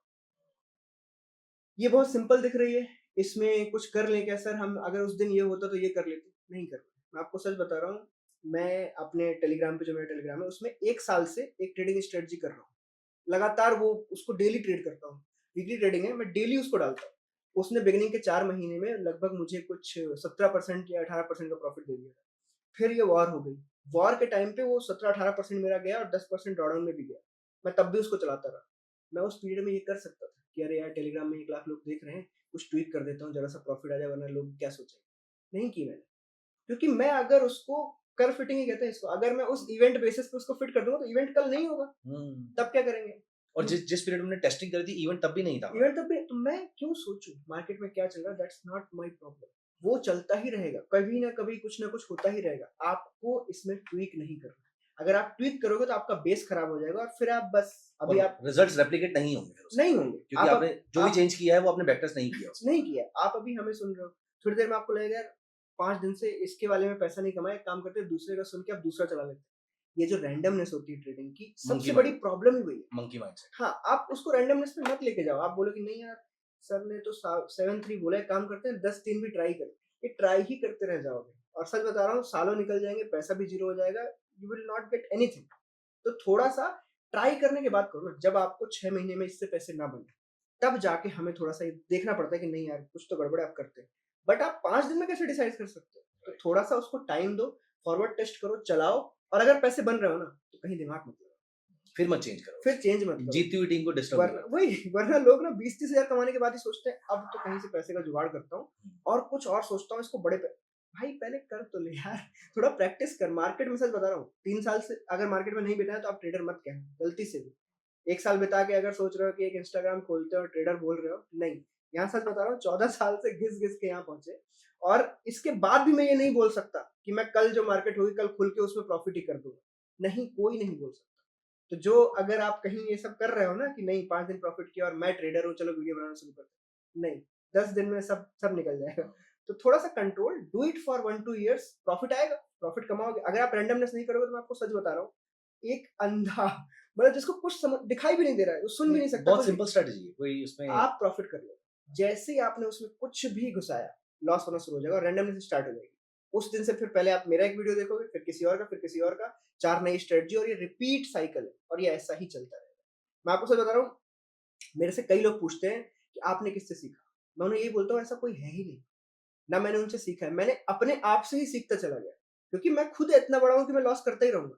ये बहुत सिंपल दिख रही है, इसमें कुछ कर लें क्या सर हम? अगर उस दिन ये होता तो ये कर लेते। नहीं करना। मैं आपको सच बता रहा हूँ, मैं अपने टेलीग्राम पे, जो मेरा टेलीग्राम है, उसमें 1 साल से एक ट्रेडिंग स्ट्रेटजी कर रहा हूँ। लगातार वो उसको डेली ट्रेड करता हूँ। वीकली ट्रेडिंग है, मैं डेली उसको डालता हूँ। उसने बिगिनिंग के 4 महीने में लगभग मुझे कुछ 17% या 18% का प्रॉफिट दे दिया था। फिर ये वॉर हो गई। वॉर के टाइम पे वो 17-18% मेरा गया और 10% ड्रॉडाउन में भी गया। मैं तब भी उसको चलाता रहा। मैं उस पीरियड में ये कर सकता था कि अरे यार टेलीग्राम में 1 लाख लोग देख रहे हैं, कुछ ट्वीट कर देता हूँ, ज़रा-सा प्रॉफिट आ जाए, वरना लोग क्या सोचेंगे। नहीं की मैंने। क्योंकि मैं अगर उसको कर्व फिटिंग ही कहते हैं इसको, अगर मैं उस इवेंट बेसिस पे उसको फिट कर दूँगा तो इवेंट कल नहीं होगा। तब क्या करेंगे? और जिस पीरियड में हमने टेस्टिंग करी थी इवेंट तब भी नहीं था। इवेंट तब भी, तो मैं क्यों सोचूं मार्केट में क्या चल रहा है? That's not my problem. वो चलता ही रहेगा, कभी ना कभी कुछ ना कुछ होता ही रहेगा। आपको इसमें ट्वीक नहीं करना। अगर आप ट्वीक करोगे तो आपका बेस खराब हो जाएगा और फिर आप बस अभी आप रिजल्ट्स रेप्लिकेट नहीं होंगे फिर उसके। नहीं होंगे। क्योंकि आपने जो भी चेंज किया है वो आपने वेक्टर्स नहीं किया उसमें। नहीं किया। आप अभी हमें सुन रहे हो, थोड़ी देर में आपको लगेगा यार 5 दिन से इसके वाले में पैसा नहीं कमाया, एक काम करते हैं दूसरे का सुन के आप दूसरा चला लेते हैं। ये जो रैंडमनेस होती है ट्रेडिंग की, सबसे बड़ी प्रॉब्लम ही वही है। Monkey mindset. हाँ, आप उसको रैंडमनेस में मत लेके जाओ। आप बोलो कि नहीं यार, सर ने तो 7-3 बोला है, काम करते हैं 10-3 भी ट्राई करें। ये ट्राई ही करते रह जाओगे, और सच बता रहा हूँ सालों निकल जाएंगे, पैसा भी जीरो हो जाएगा, you will not get anything. तो थोड़ा सा ट्राई करने के बाद करो ना। जब आपको 6 महीने में इससे पैसे ना बने, तब जाके हमें थोड़ा-सा ये देखना पड़ता है कि नहीं यार कुछ तो गड़बड़ है, आप करते हैं। बट आप 5 दिन में कैसे डिसाइड कर सकते हो? तो थोड़ा-सा उसको टाइम दो, फॉरवर्ड टेस्ट करो, चलाओ और अगर पैसे बन रहे हो ना, तो कहीं दिमाग मत लगाओ। फिर मत चेंज करो, फिर चेंज मत करो। जीती हुई टीम को डिस्टर्ब वरना वही वरना लोग ना 20-30 हज़ार कमाने के बाद ही सोचते हैं अब तो कहीं से पैसे का जुगाड़ करता हूँ और कुछ और सोचता हूँ इसको बड़े भाई पहले कर तो ले यार, थोड़ा प्रैक्टिस कर। मार्केट में सच बता रहा हूँ 3 साल से अगर मार्केट में नहीं बिताया तो आप ट्रेडर मत कहना गलती से भी। 1 साल बिता के अगर सोच रहे हो कि एक इंस्टाग्राम खोलते हो और ट्रेडर बोल रहे हो, नहीं। यहाँ सच बता रहा हूँ 14 साल से घिस-घिस के यहाँ पहुँचे और इसके बाद भी मैं ये नहीं बोल सकता कि मैं कल जो मार्केट होगी कल खुल के उसमें प्रॉफिट ही कर दूँगा। नहीं, कोई नहीं बोल सकता। तो जो अगर आप कहीं ये सब कर रहे हो ना कि नहीं 5 दिन प्रॉफिट किया और मैं ट्रेडर हूँ चलो वीडियो बनाना शुरू करते हैं। नहीं, 10 दिन में सब निकल जाएगा। तो थोड़ा-सा control, do it for 1-2 years, profit आएगा, प्रॉफिट कमाओगे। अगर आप रैंडमनेस नहीं करोगे तो मैं आपको सच बता रहा हूँ, एक अंधा मतलब जिसको कुछ समझ दिखाई भी नहीं दे रहा है, वो सुन भी नहीं सकता बहुत कुछ भी, सिंपल स्ट्रेटजी है, कोई उसमें आप प्रॉफिट कर लो। जैसे ही आपने उसमें कुछ भी घुसाया, लॉस होना शुरू हो जाएगा और रैंडमनेस स्टार्ट हो जाएगी। उस दिन से फिर पहले आप मेरा एक वीडियो देखोगे, फिर किसी और का, फिर किसी और का, 4 नई स्ट्रेटजी और ये रिपीट साइकिल है और ये ऐसा ही चलता रहेगा। मैं आपको सच बता रहा हूँ, मेरे से कई लोग पूछते हैं कि आपने किससे सीखा? मैं उन्हें यही बोलता हूँ ऐसा कोई है ही नहीं। ना मैंने उनसे सीखा है, मैंने अपने आप से ही सीखता चला गया। क्योंकि मैं खुद इतना बड़ा हूँ कि मैं लॉस करता ही रहूँगा।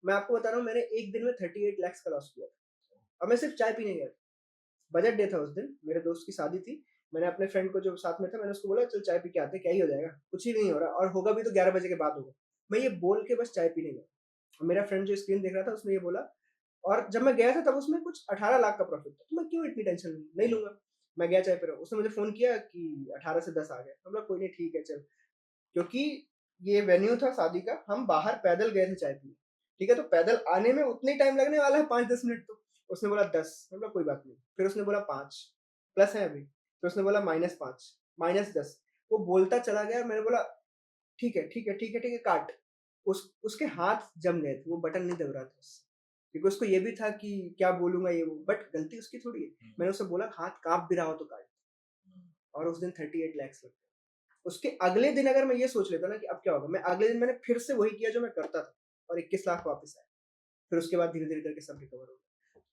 मैं आपको बता रहा हूँ मैंने एक दिन में 38 लाख का लॉस किया था और मैं सिर्फ चाय पीने गया था। बजट डे था उस दिन, मेरे दोस्त की शादी थी। मैंने अपने फ्रेंड को जो साथ में था मैंने उसको बोला चल चाय पी के आते हैं, क्या ही हो जाएगा? कुछ ही नहीं हो रहा और होगा भी तो 11 बजे के बाद होगा। मैं ये बोल के बस चाय पीने गया और मेरा फ्रेंड जो स्क्रीन देख रहा था उसने ये बोला और जब मैं गया था तब उसमें कुछ 18 लाख का प्रॉफिट था। तो मैं क्यों इतनी टेंशन लूँ? नहीं लूँगा। मैं गया चाय पी रहा हूँ। उसने मुझे फ़ोन किया कि 18 से 10 आ गया। मैं बोला कोई नहीं ठीक है चल। क्योंकि ये वेन्यू था शादी का, हम बाहर पैदल गए थे चाय पीने। ठीक है? तो पैदल आने में उतना ही टाइम लगने वाला है 5-10 मिनट तो। उसने बोला 10 मैंने बोला कोई बात नहीं। फिर उसने बोला 5 प्लस है अभी। फिर उसने बोला -5 -10 वो बोलता चला गया मैंने बोला ठीक है, ठीक है, ठीक है, ठीक है काट। उसके हाथ जम गए थे, वो बटन नहीं दब रहा था उससे। क्योंकि उसको ये भी था कि क्या बोलूँगा ये वो, बट गलती उसकी थोड़ी है। मैंने उससे बोला हाथ काँप भी रहा हो तो काट और उस दिन 38 लैक्स लग गए। उसके अगले दिन अगर मैं ये सोच लेता ना कि अब क्या होगा, मैं अगले दिन मैंने फिर से वही किया जो मैं करता था और 21 लाख वापस आए। फिर उसके बाद धीरे-धीरे करके सब रिकवर हो गया।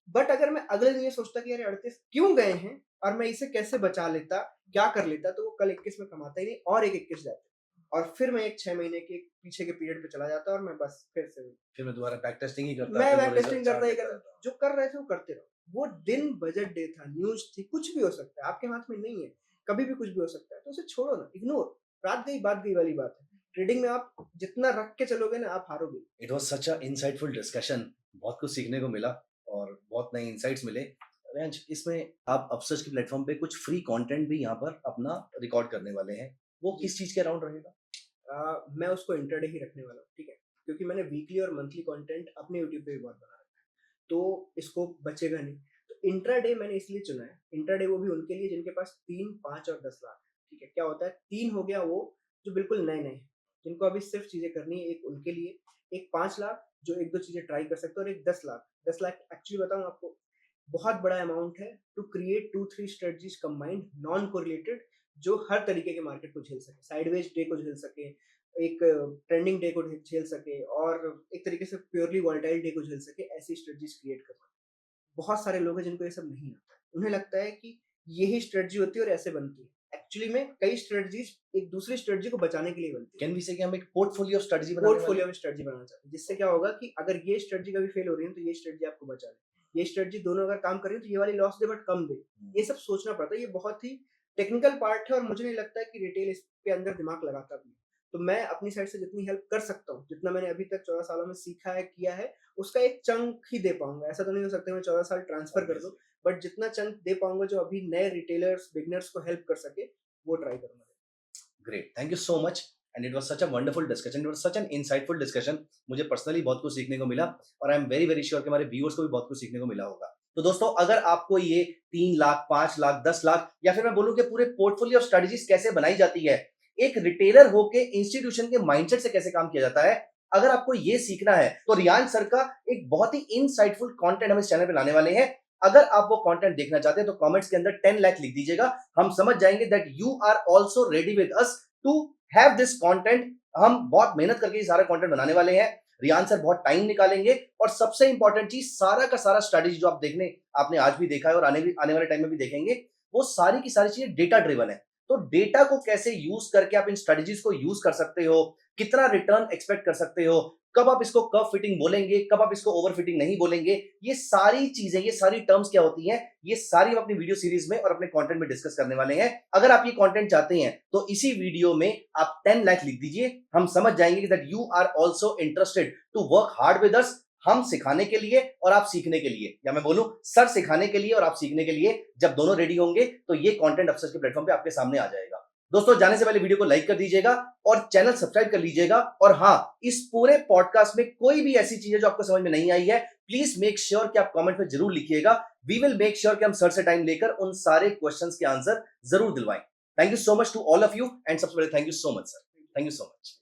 बट अगर मैं अगले दिन ये सोचता कि अरे 38 क्यों गए हैं और मैं इसे कैसे बचा लेता, क्या कर लेता, तो वो कल 21 में कमाता ही नहीं और एक 21 जाते। और फिर मैं एक 6 महीने के पीछे के पीरियड पे चला जाता और मैं बस फिर से फिर मैं दोबारा बैक टेस्टिंग ही करता, मैं फिर वो बैक टेस्टिंग रिजल्ट करता चार्ट ही देखता करता। रहता। जो कर रहे थे वो करते रहो। वो दिन बजट डे था, न्यूज़ थी, कुछ भी हो सकता है, आपके हाथ में नहीं है। कभी भी कुछ भी हो सकता है, तो उसे छोड़ो ना, इग्नोर। बात गई वाली बात है। ट्रेडिंग में आप जितना रख के चलोगे ना, आप हारोगे। It was such a insightful discussion, बहुत कुछ सीखने को मिला और बहुत नए इनसाइट्स मिले। रेंज इसमें आप अपसर्च के प्लेटफॉर्म पे कुछ फ्री कंटेंट भी यहाँ पर अपना रिकॉर्ड करने वाले हैं, वो जी। किस चीज के अराउंड रहेगा? मैं उसको इंट्राडे ही रखने वाला हूँ, ठीक है? क्योंकि मैंने वीकली और मंथली कंटेंट अपने यूट्यूब पे भी बहुत बना रखा है, तो स्कोप बचेगा नहीं। तो इंट्राडे मैंने इसलिए चुना है, इंट्राडे वो भी उनके लिए जिनके पास 3, 5 और 10 लाख है, ठीक है? क्या होता है 3 हो गया वो जो बिल्कुल नए-नए हैं, जिनको अभी सिर्फ चीज़ें करनी है, एक उनके लिए, एक 5 लाख जो 1-2 चीज़ें ट्राई कर सकते हैं और एक 10 लाख। 10 लाख एक्चुअली बताऊँ आपको बहुत बड़ा अमाउंट है to create 2-3 strategies combined non correlated जो हर तरीके के मार्केट को झेल सके, साइडवेज डे को झेल सके, एक ट्रेंडिंग डे को झेल सके और एक तरीके से प्योरली वोलेटाइल डे को झेल सके, ऐसी स्ट्रेटजीज क्रिएट करना। बहुत सारे लोग हैं जिनको ये सब नहीं आता है। उन्हें लगता है कि यही स्ट्रेटजी होती है और ऐसे बनती है। एक्चुअली में कई स्ट्रेटजीज एक दूसरी स्ट्रेटजी को बचाने के लिए बनती है। कैन वी से कि हम एक पोर्टफोलियो स्ट्रेटजी बनाने वाले पोर्टफोलियो हैं? में स्ट्रेटजी बनाना चाहते हैं, जिससे क्या होगा कि अगर ये स्ट्रेटजी कभी फेल हो रही है तो ये स्ट्रेटजी आपको बचा ले। ये स्ट्रेटजी दोनों अगर काम कर रही है तो ये वाली लॉस दे बट कम दे। ये सब सोचना पड़ता है, ये बहुत ही टेक्निकल पार्ट है और मुझे नहीं लगता है कि रिटेल इसके अंदर दिमाग लगाता भी है। तो मैं अपनी साइड से जितनी हेल्प कर सकता हूँ, जितना मैंने अभी तक 14 सालों में सीखा है, किया है, उसका एक चंक ही दे पाऊँगा। ऐसा तो नहीं हो सकता मैं 14 साल ट्रांसफर कर दूँ, बट जितना चंक दे पाऊँगा जो अभी नए रिटेलर्स, बिगिनर्स को हेल्प कर सके, वो ट्राई करूँगा। Great, thank you so much and it was such a wonderful discussion, it was such an insightful discussion. मुझे पर्सनली बहुत कुछ सीखने को मिला और I am very very sure कि हमारे व्यूअर्स को भी बहुत कुछ सीखने को मिला होगा। तो दोस्तों अगर आपको ये 3 लाख, 5 लाख, 10 लाख या फिर मैं बोलूं कि पूरे पोर्टफोलियो स्ट्रेटजीज कैसे बनाई जाती है, एक रिटेलर होके इंस्टीट्यूशन के माइंडसेट से कैसे काम किया जाता है, अगर आपको ये सीखना है तो रियान सर का एक बहुत ही इनसाइटफुल कंटेंट हम इस चैनल पे लाने वाले हैं। अगर आप वो कंटेंट देखना चाहते हैं तो कमेंट्स के अंदर 10 लाख लिख दीजिएगा, हम समझ जाएंगे that you are also ready with us to have this content. हम बहुत मेहनत करके ये सारा कंटेंट बनाने वाले हैं। रियान सर बहुत टाइम निकालेंगे और सबसे इंपॉर्टेंट चीज सारा का सारा स्ट्रेटेजी जो आप आपने आज भी देखा है और आने वाले टाइम में भी देखेंगे, वो सारी की सारी चीजें डेटा ड्रिवन है। तो डेटा को कैसे यूज करके आप इन स्ट्रेटेजीज को यूज कर सकते हो, कितना रिटर्न एक्सपेक्ट कर सकते हो, कब आप इसको कर्व फिटिंग बोलेंगे, कब आप इसको ओवर फिटिंग नहीं बोलेंगे, ये सारी चीजें, ये सारी टर्म्स क्या होती हैं, ये सारी हम अपनी वीडियो सीरीज में और अपने कंटेंट में डिस्कस करने वाले हैं। अगर आप ये कंटेंट चाहते हैं तो इसी वीडियो में आप 10 लाख लिख दीजिए, हम समझ जाएंगे that you are also interested to work hard with us, हम सिखाने के लिए और आप सीखने के लिए, या मैं बोलूं सर सिखाने के लिए और आप सीखने के लिए। जब दोनों रेडी होंगे तो ये कंटेंट अफसर्स के प्लेटफॉर्म पे आपके सामने आ जाएगा। दोस्तों, जाने से पहले वीडियो को लाइक कर दीजिएगा और चैनल सब्सक्राइब कर लीजिएगा। और हाँ, इस पूरे पॉडकास्ट में कोई भी ऐसी चीज है जो आपको समझ में नहीं आई है, प्लीज मेक श्योर कि आप कमेंट में जरूर लिखिएगा। वी विल मेक श्योर कि हम सर से टाइम लेकर उन सारे क्वेश्चंस के आंसर जरूर दिलवाएं। Thank you so much to all of you and सबसे पहले thank you so much sir, thank you so much.